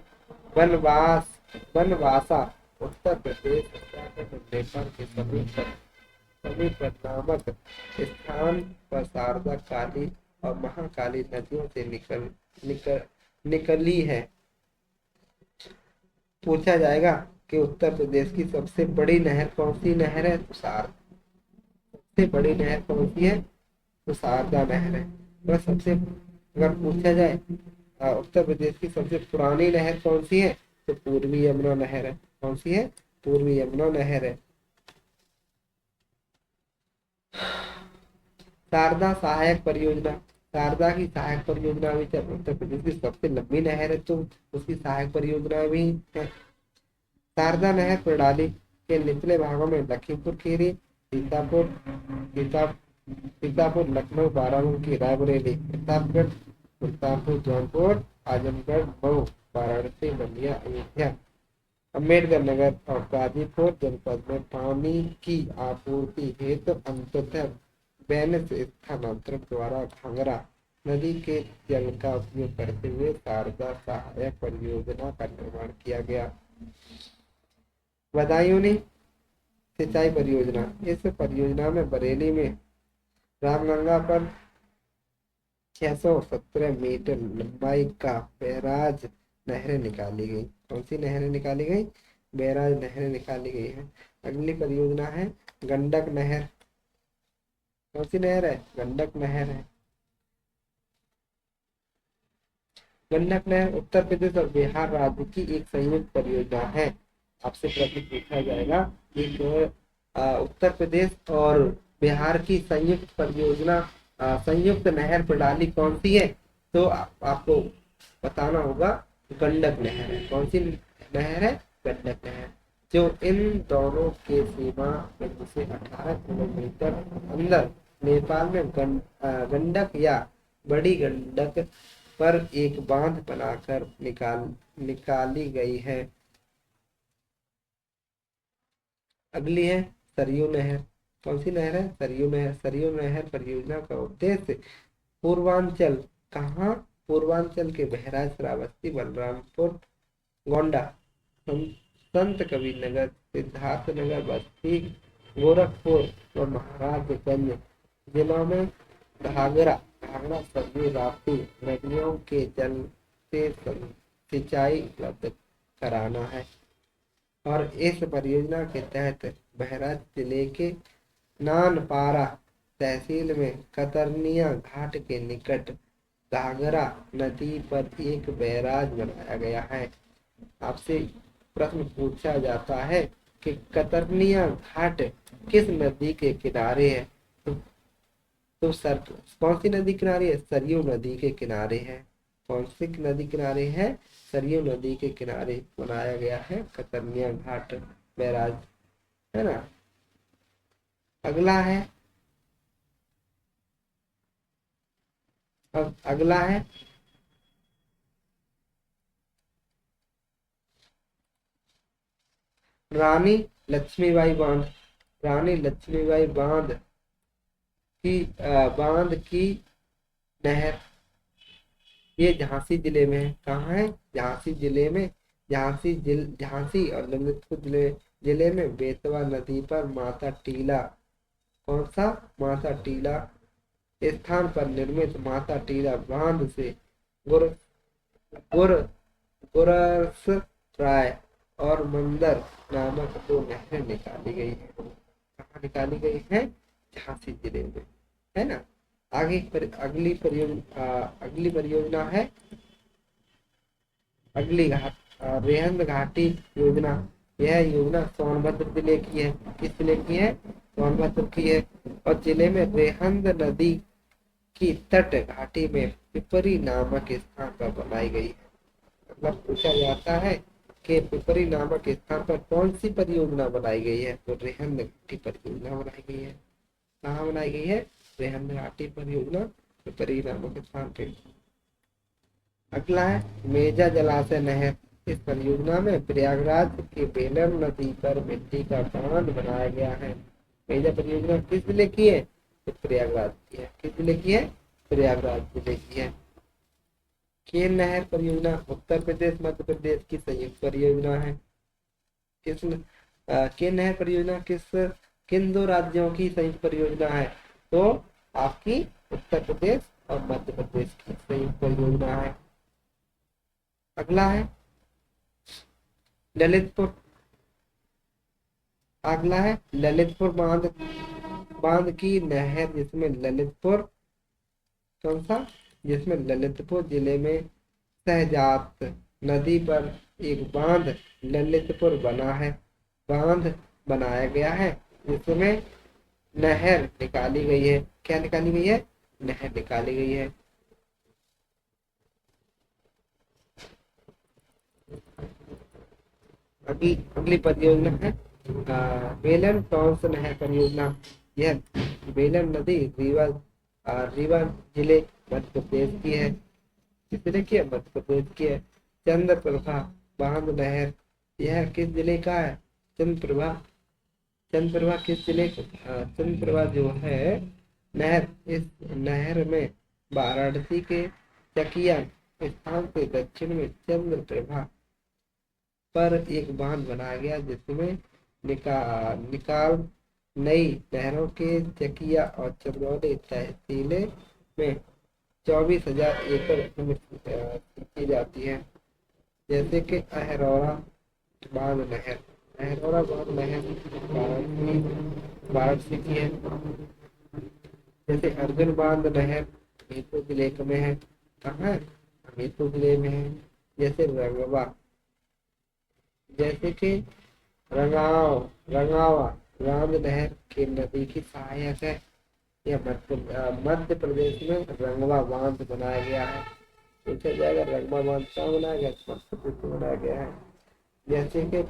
बनवासा उत्तर प्रदेश नेपाल के समीप नामक स्थान पर शारदा, काली और महाकाली नदियों से निकली है। पूछा जाएगा कि उत्तर प्रदेश की सबसे बड़ी नहर कौन सी नहर है? तो सबसे बड़ी नहर कौन सी है? तो शारदा नहर है। बस सबसे अगर पूछा जाए उत्तर प्रदेश की सबसे पुरानी नहर कौन सी है? तो पूर्वी यमुना नहर है। कौन सी है? पूर्वी यमुना नहर है। शारदा सहायक परियोजना। शारदा की सहायक परियोजना भी उत्तर प्रदेश की सबसे लंबी नहर है, तो उसकी सहायक परियोजना भी है। शारदा नहर प्रणाली के निचले भागों में लखीमपुर खीरी, सीतापुर, लखनऊ, बाराबंकी, रायबरेली, प्रतापगढ़, सुल्तानपुर, जौनपुर, आजमगढ़, मऊ, वाराणसी, बलिया, अयोध्या, अम्बेडकर नगर और गाजीपुर जनपद में पानी की आपूर्ति हेतु अंततः बैनस स्थानांतरण द्वारा घाघरा नदी के जल का उपयोग करते हुए शारदा सहायक परियोजना का निर्माण किया गया। बदायूंनी सिंचाई परियोजना। इस परियोजना में बरेली में रामगंगा पर 617 मीटर लंबाई का बैराज नहरें निकाली गई। कौन सी नहरें निकाली गई? बैराज नहरें निकाली गई है। अगली परियोजना है गंडक नहर। कौन सी नहर है? गंडक नहर है। गंडक नहर उत्तर प्रदेश और बिहार राज्य की एक संयुक्त परियोजना है। आपसे प्रश्न पूछा जाएगा कि उत्तर प्रदेश और बिहार की संयुक्त परियोजना संयुक्त नहर प्रणाली कौन सी है? तो आपको बताना होगा गंडक नहर है। कौन सी नहर है? गंडक नहर, जो इन दोनों के सीमा बिंदु से 18 किलोमीटर अंदर नेपाल में गंडक या बड़ी गंडक पर एक बांध बनाकर निकाली गई है। अगली है सरयू नहर। कौन सी नहर है? सरयू नहर। सरयू नहर परियोजना का उद्देश्य पूर्वांचल पूर्वांचल के बहराइच, श्रावस्ती, बलरामपुर, गोंडा, संत कबीर नगर, सिद्धार्थ नगर, बस्ती, गोरखपुर और महाराजगंज जिलों में घाघरा सरयू, राप्ती नदियों के जल से सिंचाई उपलब्ध कराना है। और इस परियोजना के तहत बहराइच जिले के नानपारा तहसील में कतरनिया घाट के निकट घाघरा नदी पर एक बैराज बनाया गया है। आपसे प्रश्न पूछा जाता है कि कतरनिया घाट किस नदी के किनारे है? तो सर कौन सी नदी किनारे है? सरयू नदी के किनारे है। कौन सी नदी किनारे है? सरयू नदी के किनारे बनाया गया है कतरनिया घाट बैराज, है ना। अगला है, अब अगला है रानी लक्ष्मीबाई बांध। रानी लक्ष्मीबाई बांध की नहर, ये झांसी जिले में है। कहाँ है? झांसी जिले में। झांसी और ललितपुर जिले में बेतवा नदी पर माता टीला, कौन सा? माता टीला स्थान पर निर्मित माता टीला बांध से गुर गुर गुरस राय और मंदर नामक दो नहरें निकाली गई है। कहाँ निकाली गई है? झांसी जिले में, है ना। अगली परियोजना है अगली घाट रेहंद घाटी योजना। यह योजना सोनभद्र जिले की है। किस जिले की है? सोनभद्र की है। और जिले में रेहंद नदी की तट घाटी में पिपरी नामक स्थान पर बनाई गई है। मतलब पूछा जाता है कि पिपरी नामक स्थान पर कौन सी परियोजना बनाई गई है? तो रेहंद घाटी परियोजना बनाई गई है। कहाँ बनाई गई है? रेहंद घाटी परियोजना पिपरी नामक स्थान पे। अगला है मेजा जलाशय नहर। इस परियोजना में प्रयागराज की बेलर नदी पर मिट्टी का बांध बनाया गया है। मेजा परियोजना किस जिले की है? तो प्रयागराज की है। किस जिले की है? प्रयागराज जिले की है। केन नहर परियोजना उत्तर प्रदेश मध्य प्रदेश की संयुक्त परियोजना है। केन नहर परियोजना किन दो राज्यों की संयुक्त परियोजना है? तो आपकी उत्तर प्रदेश और मध्य प्रदेश की संयुक्त परियोजना है। अगला है ललितपुर। अगला है ललितपुर बांध की नहर, जिसमें ललितपुर, कौन सा? जिसमें ललितपुर जिले में सहजात नदी पर एक बांध ललितपुर बना है, बांध बनाया गया है, जिसमें नहर निकाली गई है। क्या निकाली गई है? नहर निकाली गई है। अगली परियोजना है बेलन टॉन्स नहर परियोजना। यह बेलन नदी रीवा जिले मध्य प्रदेश की है। किस जिले की है? मध्य प्रदेश की है। चंद्रप्रभा बांध नहर, यह किस जिले का है? चंद्रप्रभा किस जिले का? चंद्रप्रभा जो है नहर, इस नहर में वाराणसी के चकिया स्थान से दक्षिण में चंद्रप्रभा पर एक बांध बनाया गया, जिसमें निकाल नई नहरों के चकिया और चंदौली तहसीलें में 24,000 एकड़ भूमि की जाती है। जैसे कि अहरौरा बांध नहर, अहरौरा बांध नहर वाराणसी की है। जैसे अर्जुन बांध नहर हमीरपुर जिले में है। कहाँ है? हमीरपुर जिले में है। जैसे कि रंगावा राम नहर की नदी की सहायक है। यह मध्य प्रदेश में रंगवा बांध बनाया गया है। पूछा जाएगा रंगवा बांध कहाँ बनाया गया? मध्य प्रदेश में बनाया गया है। जैसे कि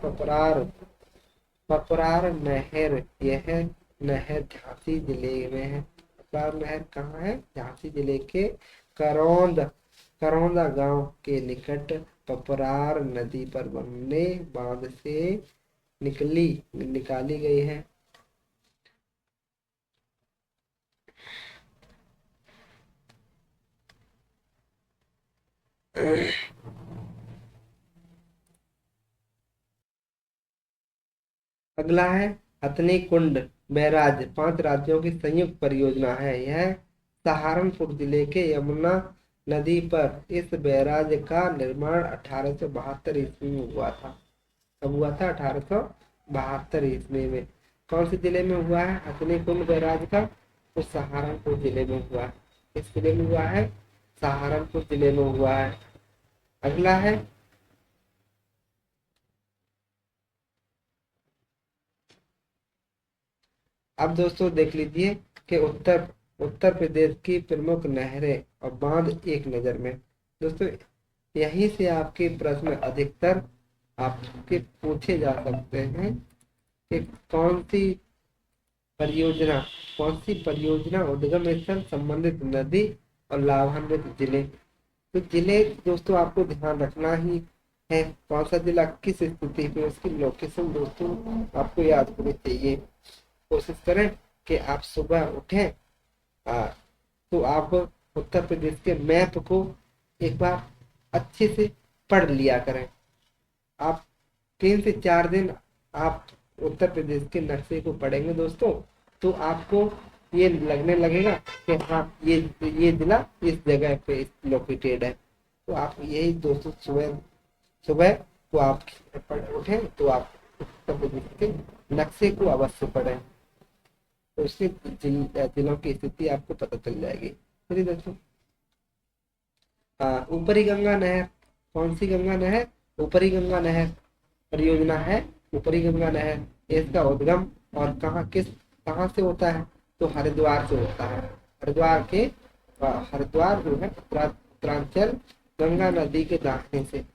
पपरार नहर, यह नहर झांसी जिले में है। पपरार नहर कहाँ है? झांसी जिले के करौंदा गांव के निकट पपरार नदी पर बनने बांध से निकाली गई है। अगला है हथनी कुंड बैराज, 5 राज्यों की संयुक्त परियोजना है। यह सहारनपुर जिले के यमुना नदी पर इस बैराज का निर्माण 1872 ईस्वी में हुआ था। कब हुआ था? 1872 ईस्वी में। कौन से जिले में हुआ है हथिनी कुंड बैराज का? तो सहारनपुर जिले में हुआ है। किस जिले में हुआ है? सहारनपुर जिले में हुआ है। अगला है, अब दोस्तों देख लीजिए कि उत्तर उत्तर प्रदेश की प्रमुख नहरें और बांध एक नजर में। दोस्तों यहीं से आपके प्रश्न अधिकतर आपके पूछे जा सकते हैं कि परियोजना कौन सी परियोजना उद्गम स्थल, संबंधित नदी और लाभान्वित जिले। तो जिले दोस्तों आपको ध्यान रखना ही है, कौन सा जिला किस स्थिति पे, उसकी लोकेशन दोस्तों आपको याद होनी चाहिए। कोशिश करें कि आप सुबह उठें, तो आप उत्तर प्रदेश के मैप को एक बार अच्छे से पढ़ लिया करें। आप 3 से 4 दिन आप उत्तर प्रदेश के नक्शे को पढ़ेंगे दोस्तों, तो आपको ये लगने लगेगा कि हाँ ये जिला इस जगह पे लोकेटेड है। तो आप यही दोस्तों सुबह सुबह तो आप उठें तो आप उत्तर प्रदेश के नक्शे को अवश्य पढ़ें, तो उससे जिलों की स्थिति आपको पता चल जाएगी। चलिए दोस्तों, ऊपरी गंगा नहर, कौन सी गंगा नहर? ऊपरी गंगा नहर परियोजना है। ऊपरी गंगा नहर, इसका उद्गम और कहाँ से होता है? तो हरिद्वार से होता है। हरिद्वार जो है उत्तरांचल गंगा नदी के दाहिने से।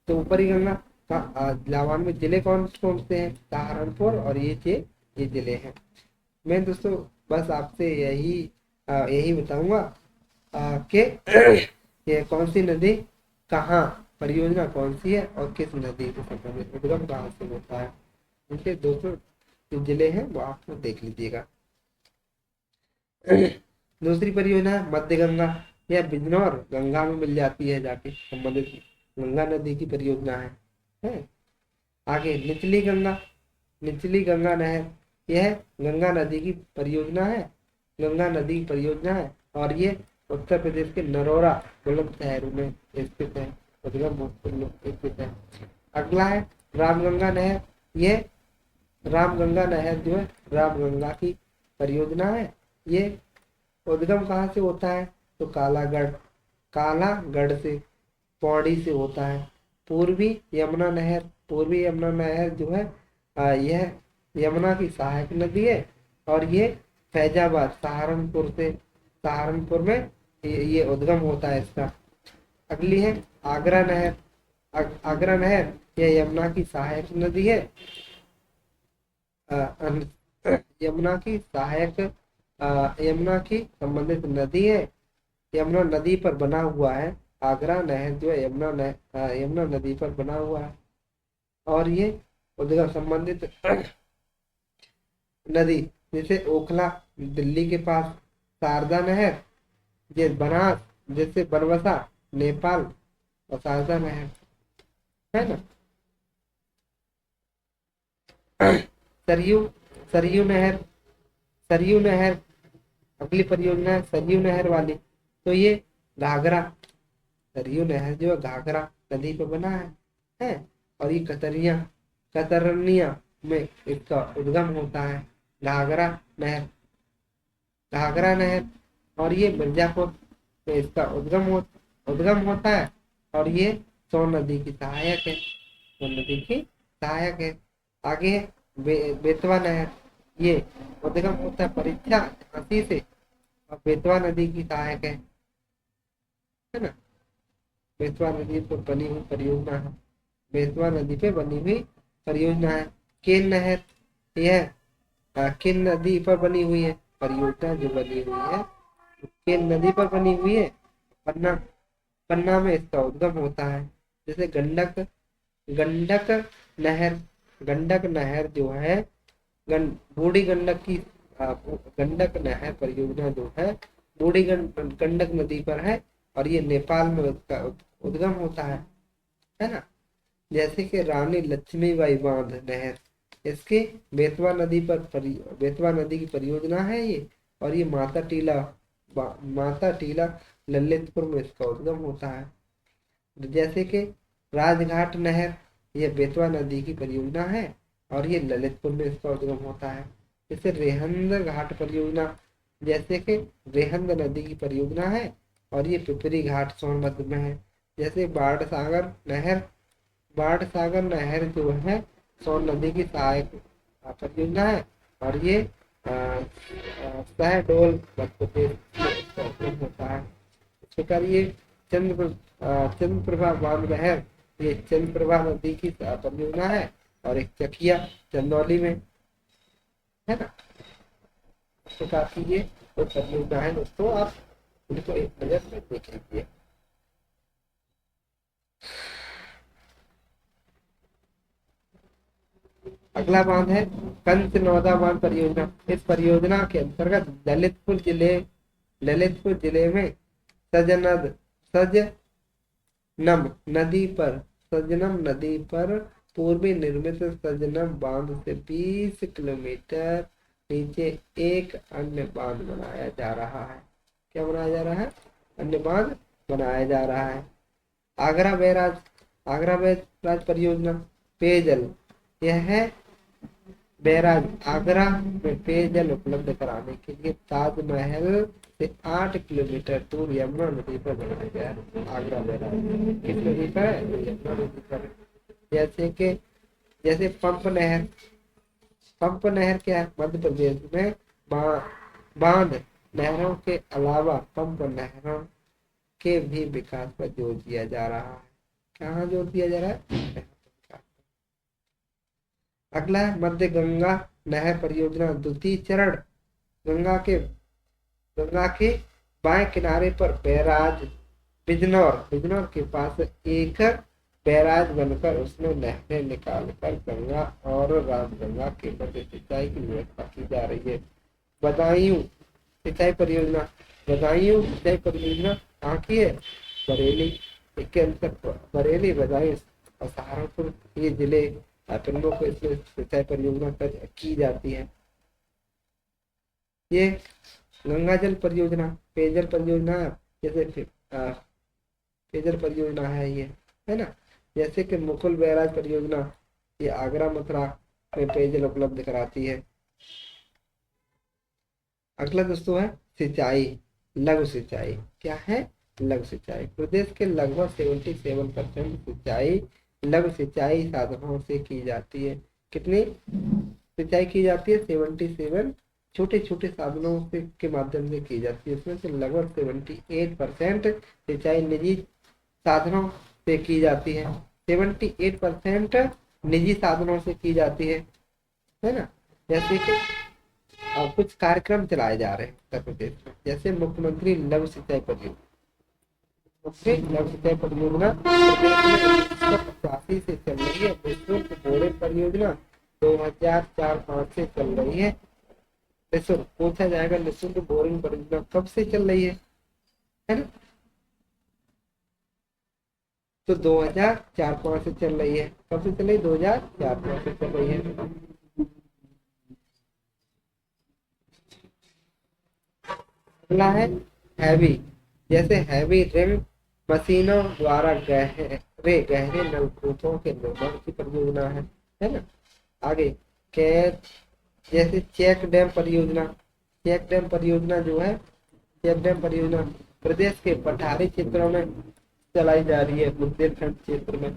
तो ऊपरी गंगा का लाभान्वित जिले कौन कौन से हैं? सहारनपुर, और ये जिले हैं। मैं दोस्तों बस आपसे यही बताऊंगा कि ये कौन सी नदी कहाँ, परियोजना कौन सी है और किस नदी से संबंधित, उद्गम कहाँ से होता है। इनके दोस्तों जो जिले हैं वो आप देख लीजिएगा। दूसरी परियोजना है मध्य गंगा, यह बिजनौर गंगा में मिल जाती है जाके, संबंधित गंगा नदी की परियोजना है। आगे निचली गंगा नहर, यह गंगा नदी की परियोजना है और ये उत्तर प्रदेश के नरोरा बुलंदशहर में स्थित है, स्थित है। अगला है रामगंगा नहर, ये रामगंगा नहर जो है रामगंगा की परियोजना है। ये उद्गम कहाँ से होता है? तो कालागढ़ से, पौड़ी से होता है। पूर्वी यमुना नहर जो है यह यमुना की सहायक नदी है और ये फैजाबाद सहारनपुर में ये उद्गम होता है इसका। अगली है आगरा नहर। आगरा नहर यह यमुना की सहायक नदी है। यमुना की संबंधित नदी है, यमुना नदी पर बना हुआ है। आगरा नहर जो है यमुना नदी पर बना हुआ है और ये उद्गम संबंधित नदी जैसे ओखला दिल्ली के पास, शारदा नहर ये बनास जैसे बनवसा नेपाल और शारदा नहर है ना। सरयू सरयू नहर अगली परियोजना है, सरयू नहर वाली। तो ये घाघरा सरयू नहर जो है घाघरा नदी पर बना है और ये कतरनिया में इसका उद्गम होता है। घाघरा नहर और ये मिर्जापुर में इसका उद्गम होता है और ये सोन नदी की सहायक है। आगे बेतवा नहर, ये उद्गम होता है परीक्षा झांसी से और बेतवा नदी की सहायक है ना। बेतवा नदी पर बनी हुई परियोजना है, बेतवा नदी पे बनी हुई परियोजना है। केन नहर, यह केन नदी पर बनी हुई है परियोजना जो बनी हुई है, केन नदी पर बनी हुई है। पन्ना में इसका उद्गम होता है। जैसे गंडक नहर जो है बूढ़ी गंडक नहर परियोजना जो है बूढ़ी गंडक नदी पर है और ये नेपाल में उसका उद्गम होता है ना। जैसे कि रानी लक्ष्मीबाई बांध नहर, इसके बेतवा नदी की परियोजना है ये और ये माता टीला ललितपुर में इसका उद्गम होता है। जैसे कि राजघाट नहर ये बेतवा नदी की परियोजना है और ये ललितपुर में इसका उद्गम होता है। जैसे रेहंद घाट परियोजना, जैसे कि रेहंद नदी की परियोजना है और ये पिपरी घाट सोनभद्र में है। जैसे बाढ़ सागर नहर जो है सोन नदी की सहायक परियोजना है और ये शहडोल मध्य प्रदेश में इसका उद्गम होता है। इस प्रकार ये चंद्रप्रभा बांध नहर, ये चंद्रप्रभा नदी की परियोजना है और एक चकिया चंदौली में है ना। इस प्रकार की ये तो परियोजना है दोस्तों, आप इनको एक नजर में देख लीजिए। अगला बांध है कंचनौदा बांध परियोजना। इस परियोजना के अंतर्गत ललितपुर जिले में सजनम सजनम नदी पर पूर्वी निर्मित सजनम बांध से 20 किलोमीटर नीचे एक अन्य बांध बनाया जा रहा है। क्या बनाया जा रहा है? अन्य बांध बनाया जा रहा है। आगरा बैराज परियोजना पेयजल, यह है बैराज आगरा में पेयजल उपलब्ध कराने के लिए ताजमहल से 8 किलोमीटर दूर यमुना नदी पर बनाया गया है। आगरा बैराज किस नदी पर है? यमुना नदी पर। जैसे पंप नहर क्या है? मध्य प्रदेश में बांध नहरों के अलावा पंप नहरों के भी विकास पर जोर दिया जा रहा है। कहाँ जोर दिया जा रहा है? अगला है मध्य गंगा नहर परियोजना द्वितीय चरण। गंगा के बाएं किनारे पर बैराज बिजनौर के पास एक बैराज बनकर उसमें नहरें निकालकर गंगा और रामगंगा के मध्य सिंचाई की व्यवस्था की जा रही है। बदायूं सिंचाई परियोजना कहाँ की है? बरेली के अंतर बरेली, बदायूं और सहारनपुर ये जिले पिंडों को इसमें सिंचाई परियोजना की जाती है। ये गंगा जल परियोजना पेयजल परियोजना, जैसे पेयजल परियोजना है ये, है ना। जैसे कि मुकुल बैराज परियोजना, ये आगरा मथुरा में पेयजल उपलब्ध कराती है। अगला दोस्तों है सिंचाई, लघु सिंचाई। क्या है? लघु सिंचाई। प्रदेश के लगभग 77% सिंचाई लघु सिंचाई साधनों से की जाती है। कितनी सिंचाई की जाती है? 77 छोटे छोटे साधनों से के माध्यम से की जाती है। इसमें से लगभग 78% सिंचाई निजी साधनों से की जाती है। 78% निजी साधनों से की जाती है ना। जैसे कि कुछ कार्यक्रम चलाए जा रहे हैं उत्तर प्रदेश में, जैसे मुख्यमंत्री लघु सिंचाई परियोजना। लघु सिंचाई परियोजना प्रदेश में 1985 से चल रही है। निःशुल्क बोरिंग परियोजना 2004-05 से चल रही है। पूछा जाएगा निःशुल्क बोरिंग परियोजना कब से चल रही है ना। तो 2004-05 से चल रही है। कब से चल रही? 2004-05 से चल रही है। अगला है हैवी, जैसे हैवी रिंग मशीनों द्वारा गहरे नलकूपों के निर्माण की परियोजना है ना। आगे जैसे चेक डैम परियोजना जो है, चेक डैम परियोजना प्रदेश के पठारी क्षेत्रों में चलाई जा रही है, बुंदेलखंड क्षेत्र में।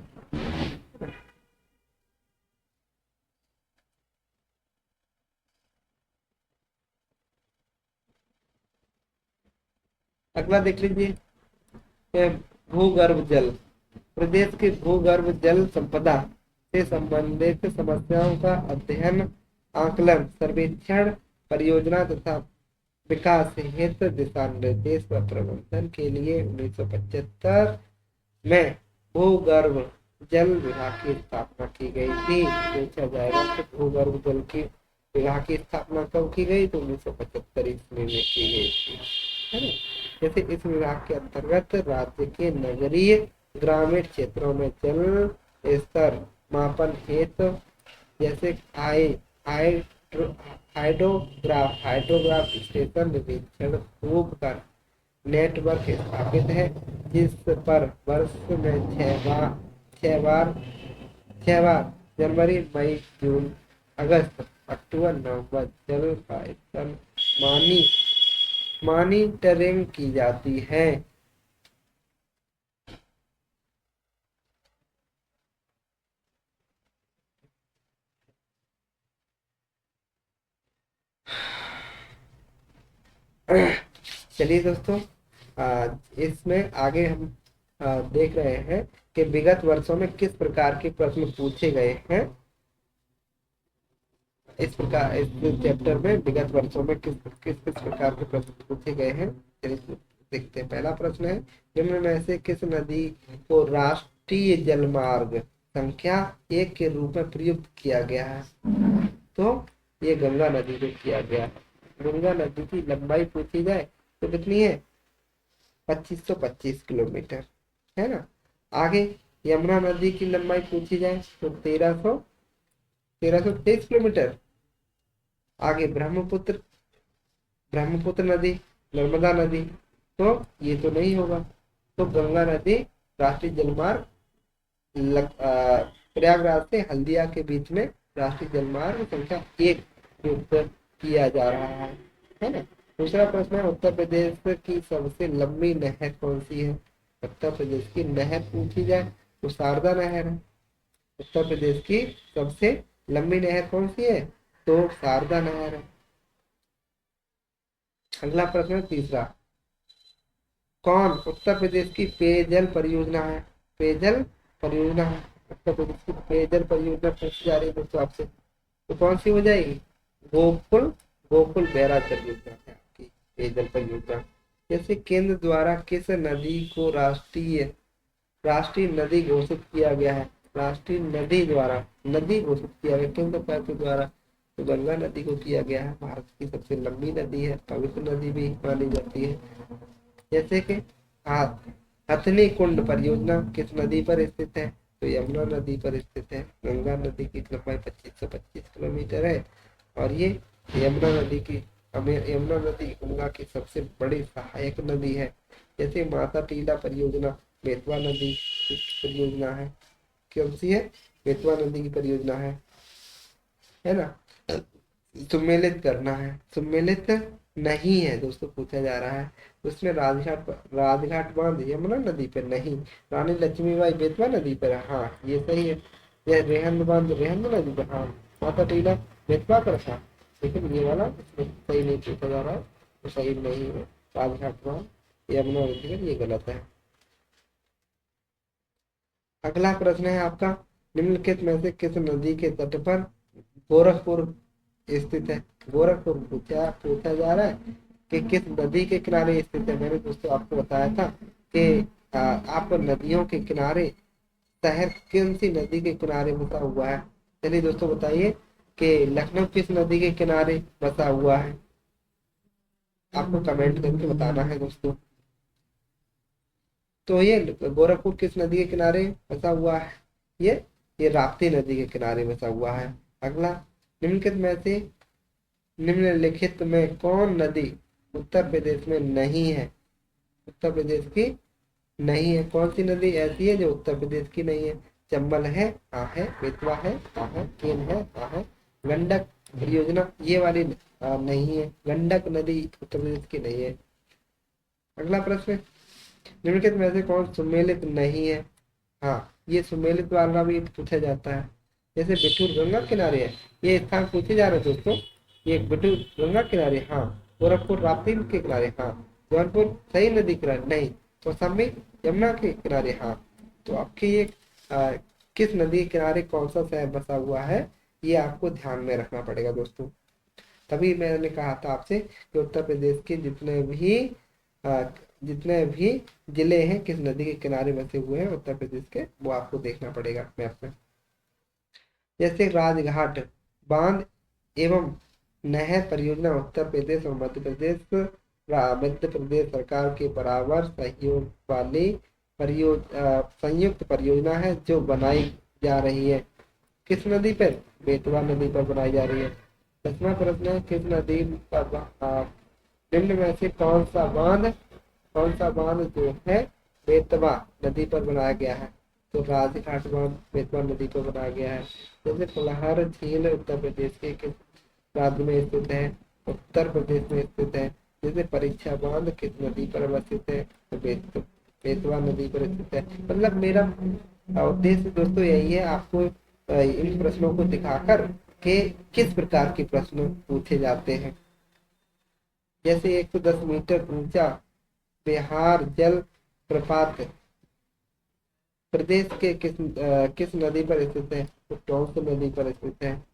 अगला देख लीजिए भूगर्भ जल। प्रदेश की भूगर्भ जल संपदा से संबंधित समस्याओं का अध्ययन, आकलन, सर्वेक्षण, परियोजना तथा विकास हेतु दिशा निर्देश व प्रबंधन के लिए 1975 में भूगर्भ जल विभाग की स्थापना की गई थी। पूछा जाएगा कि भूगर्भ जल की विभाग की स्थापना कब की गई? तो 1975 ईस्वी में की गई थी, है ना। जैसे इस विभाग के अंतर्गत राज्य के नगरीय ग्रामीण क्षेत्रों में जल स्तर मापन हेतु जैसे हाइड्रोग्राफ स्टेशन निरीक्षण उपकर नेटवर्क स्थापित है, जिस पर वर्ष में 6 बार 6 बार, जनवरी, मई, जून, अगस्त, अक्टूबर, नवंबर जल का स्तर मानी मॉनिटरिंग की जाती है। चलिए दोस्तों, इसमें आगे हम देख रहे हैं कि विगत वर्षों में किस प्रकार के प्रश्न पूछे गए हैं। इस प्रकार इस चैप्टर में विगत वर्षों में किस किस किस प्रकार के प्रश्न पूछे गए हैं, चलिए देखते हैं। पहला प्रश्न है, निम्न में से किस नदी को राष्ट्रीय जलमार्ग संख्या 1 के रूप में प्रयुक्त किया गया है? तो ये गंगा नदी को किया गया है। गंगा नदी की लंबाई पूछी जाए तो कितनी है? 2525 किलोमीटर, है ना। आगे यमुना नदी की लंबाई पूछी जाए तो 1323 किलोमीटर। आगे ब्रह्मपुत्र नदी, नर्मदा नदी, तो ये तो नहीं होगा। तो गंगा नदी राष्ट्रीय जलमार्ग प्रयागराज से हल्दिया के बीच में राष्ट्रीय जलमार्ग संख्या 1 नियुक्त किया जा रहा है ना। दूसरा प्रश्न है, उत्तर प्रदेश की सबसे लंबी नहर कौन सी है? उत्तर प्रदेश की नहर पूछी जाए तो शारदा नहर है। उत्तर प्रदेश की सबसे लंबी नहर कौन सी है? तो शारदा नहर है। अगला प्रश्न तीसरा, कौन उत्तर प्रदेश की पेयजल परियोजना है? पेयजल परियोजना है उत्तर प्रदेश की पेयजल परियोजना पूछी जा रही है दोस्तों आपसे, तो कौन सी हो जाएगी? गोकुल गोकुल बैराज परियोजना है आपकी पेयजल परियोजना। जैसे केंद्र द्वारा किस नदी को राष्ट्रीय नदी घोषित किया गया है? राष्ट्रीय नदी द्वारा नदी घोषित किया गया केंद्र सरकार द्वारा, तो गंगा नदी को किया गया है। भारत की सबसे लंबी नदी है, पवित्र नदी भी मानी जाती है। जैसे कि हथनी कुंड परियोजना किस नदी पर स्थित है? तो यमुना नदी पर स्थित है। गंगा नदी की लंबाई 2525 किलोमीटर है और ये यमुना नदी की यमुना नदी गंगा की सबसे बड़ी सहायक नदी है। जैसे माता टीला परियोजना बेतवा नदी की परियोजना है। कौन सी है? बेतवा नदी की परियोजना है ना। सुमेलित करना है, सुमेलित नहीं है दोस्तों, पूछा जा रहा है। उसमें राजघाट बांध यमुना नदी पर नहीं, रानी लक्ष्मीबाई बेतवा नदी पर, हाँ ये सही है। यह रेहंद बांध रेहंद नदी पर, हाँ। माता टीला बेतवा पर था, लेकिन ये वाला इसमें सही नहीं पूछा जा रहा है, तो सही नहीं है। राजघाट बांध यमुना नदी पर, ये गलत है। अगला प्रश्न है आपका, निम्नलिखित में से किस नदी के तट पर गोरखपुर स्थित है? गोरखपुर पूछा पूछा जा रहा है कि किस नदी के किनारे स्थित है। मैंने दोस्तों आपको बताया था कि आप नदियों के किनारे शहर कौन सी नदी के किनारे बसा हुआ है। चलिए दोस्तों बताइए कि लखनऊ किस नदी के किनारे बसा हुआ है? आपको कमेंट करके बताना है दोस्तों। तो ये गोरखपुर किस नदी के किनारे बसा हुआ है? ये राप्ती नदी के किनारे बसा हुआ है। अगला, निम्नलिखित में कौन नदी उत्तर प्रदेश में नहीं है? उत्तर प्रदेश की नहीं है। कौन सी नदी ऐसी है जो उत्तर प्रदेश की नहीं है? चंबल है, हाँ है। बेतवा है, हाँ है। केन है, हाँ है। गंडक परियोजना ये वाली नहीं है। गंडक नदी उत्तर प्रदेश की नहीं है। अगला प्रश्न, निम्नलिखित में से कौन सुमेलित नहीं है? हाँ, ये सुमेलित वाला भी पूछा जाता है। जैसे बिठूर गंगा किनारे है, ये स्थान पूछे जा रहे हैं दोस्तों। ये बिठूर गंगा किनारे, हाँ। गोरखपुर राप्ती के किनारे, हाँ। जौनपुर सही नदी किनारे नहीं। कौशाम्बी यमुना के किनारे, हाँ। तो आपके ये किस नदी के किनारे कौन सा शहर बसा हुआ है, ये आपको ध्यान में रखना पड़ेगा दोस्तों। तभी मैंने कहा था आपसे कि उत्तर प्रदेश के जितने भी जिले हैं किस नदी के किनारे बसे हुए हैं उत्तर प्रदेश के, वो आपको देखना पड़ेगा मैप में। जैसे राजघाट बांध एवं नहर परियोजना उत्तर प्रदेश और मध्य प्रदेश सरकार के बराबर सहयोग वाली संयुक्त परियोजना है जो बनाई जा रही है। किस नदी पर? बेतवा नदी पर बनाई जा रही है। 10वां प्रश्न है, किस नदी पर निम्न में से कौन सा बांध जो है बेतवा नदी पर बनाया गया है? तो राजघाट बांध बेतवा नदी पर बनाया गया है। जैसे पलहर झील उत्तर प्रदेश के किस राज्य में स्थित है? उत्तर प्रदेश में स्थित है। जैसे परीक्षा बांध किस नदी पर अवस्थित है? तो बेतवा नदी पर स्थित है। मतलब मेरा उद्देश्य दोस्तों यही है, आपको इन प्रश्नों को दिखाकर के किस प्रकार के प्रश्न पूछे जाते हैं। जैसे 110 मीटर ऊंचा बिहार जल प्रपात प्रदेश के किस नदी पर स्थित है? तो टॉन्स नदी पर स्थित है।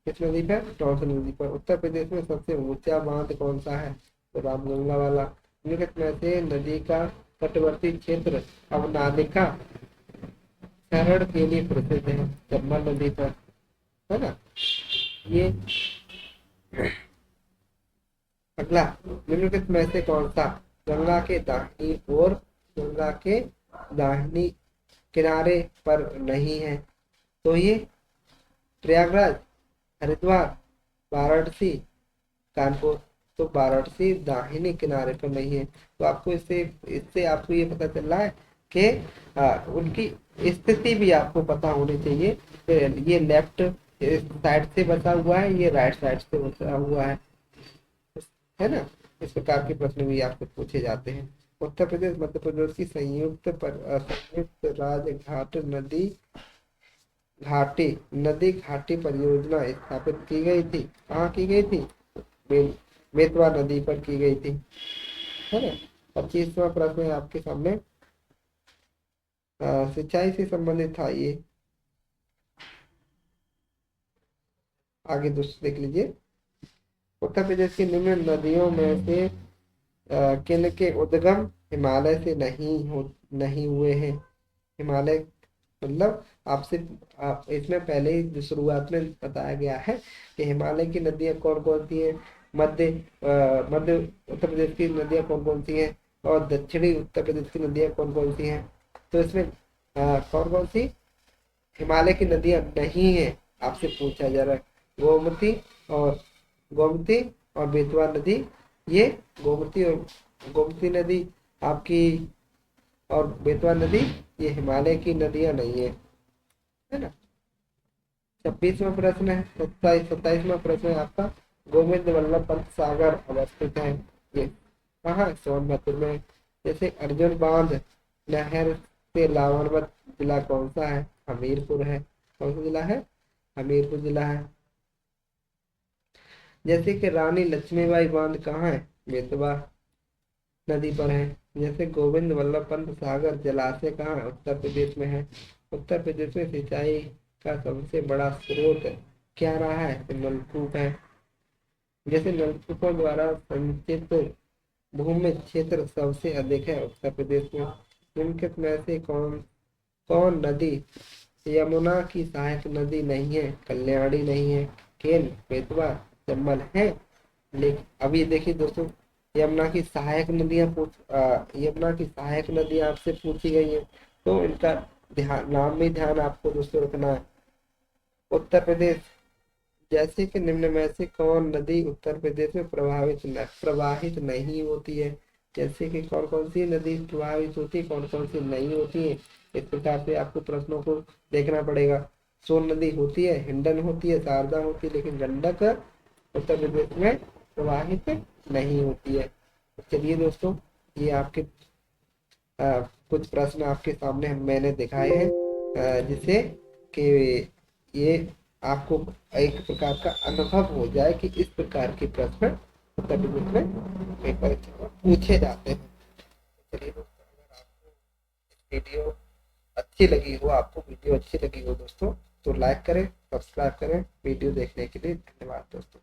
किस नदी पर? टॉन्स नदी पर। उत्तर प्रदेश में सबसे ऊंचा बांध कौन सा है? तो रामगंगा वाला। निकट में से नदी का तटवर्ती क्षेत्र अवनालिका शरण के लिए प्रसिद्ध है। चंबल नदी पर, है ना। ये अगला, निम्नलिखित में से कौन सा गंगा के दाहिनी ओर, गंगा के दाहिनी किनारे पर नहीं है? तो ये प्रयागराज, हरिद्वार, वाराणसी, कानपुर। तो वाराणसी दाहिने किनारे पर नहीं है। तो आपको इससे इससे आपको ये पता चल रहा है कि उनकी स्थिति भी आपको पता होनी चाहिए। ये लेफ्ट साइड से बचा हुआ है, ये राइट साइड से बचा हुआ है ना। इस प्रकार के प्रश्न भी आपको पूछे जाते हैं। उत्तर प्रदेश मध्य प्रदेश की संयुक्त राज्य नदी घाटी परियोजना स्थापित की गई थी। कहाँ की गई थी? बेतवा नदी पर की गई थी, है ना। 25वां प्रश्न है आपके सामने, सिंचाई से संबंधित था ये। आगे दूसरे देख लीजिए। उत्तर प्रदेश की निम्न नदियों में से किन के उद्गम हिमालय से नहीं हुए हैं? हिमालय मतलब आपसे इसमें पहले ही शुरुआत में बताया गया है कि हिमालय की नदियां कौन कौन सी हैं। मध्य उत्तर प्रदेश की नदियां कौन कौन सी हैं और दक्षिणी उत्तर प्रदेश की नदियां कौन कौन सी हैं? तो इसमें कौन कौन सी हिमालय की नदियां नहीं है आपसे पूछा जा रहा है? और गोमती और बेतवा नदी। ये गोमती नदी आपकी और बेतवा नदी ये हिमालय की नदियां नहीं है ना। 26वां प्रश्न है, 27वां प्रश्न है आपका, गोविंद वल्लभ पंत सागर अवस्थित है। ये कहाँ? सोनभद्र में। जैसे अर्जुन बांध नहर से लाहौरवत जिला कौन सा है? हमीरपुर है। कौन सा जिला है? हमीरपुर जिला है। जैसे कि रानी लक्ष्मीबाई बांध कहाँ है? बेतवा नदी पर है। जैसे गोविंद वल्लभ पंत सागर जलाशय कहाँ है? उत्तर प्रदेश में है। उत्तर प्रदेश में सिंचाई का सबसे बड़ा स्रोत क्या रहा है? तो नलकूप है। जैसे नलकूपों द्वारा संचित भूमि क्षेत्र सबसे अधिक है उत्तर प्रदेश में। निम्नलिखित में से कौन कौन नदी यमुना की सहायक नदी नहीं है? कल्याणी नहीं है, केन, बेतवा, चंबल है। लेकिन अभी देखिए दोस्तों, यमुना की सहायक नदियां आपसे पूछी गई है, तो इनका ध्यान, नाम में ध्यान आपको दोस्तों रखना है। उत्तर प्रदेश, जैसे कि निम्न में से कौन नदी उत्तर प्रदेश में प्रवाहित नहीं होती है? जैसे कि कौन कौन सी नदी प्रभावित होती है, कौन कौन सी नहीं होती है। इस प्रकार से आपको प्रश्नों को देखना पड़ेगा। सोन नदी होती है, हिंडन होती है, शारदा होती है, लेकिन गंडक उत्तर प्रदेश में प्रवाहित नहीं होती है। चलिए दोस्तों, ये आपके कुछ प्रश्न आपके सामने मैंने दिखाए हैं, जिससे कि ये आपको एक प्रकार का अनुभव हो जाए कि इस प्रकार के प्रश्न उत्तर प्रदेश में परीक्षा में पूछे जाते हैं। चलिए दोस्तों, अगर आपको वीडियो अच्छी लगी हो दोस्तों, तो लाइक करें, सब्सक्राइब करें। वीडियो देखने के लिए धन्यवाद दोस्तों।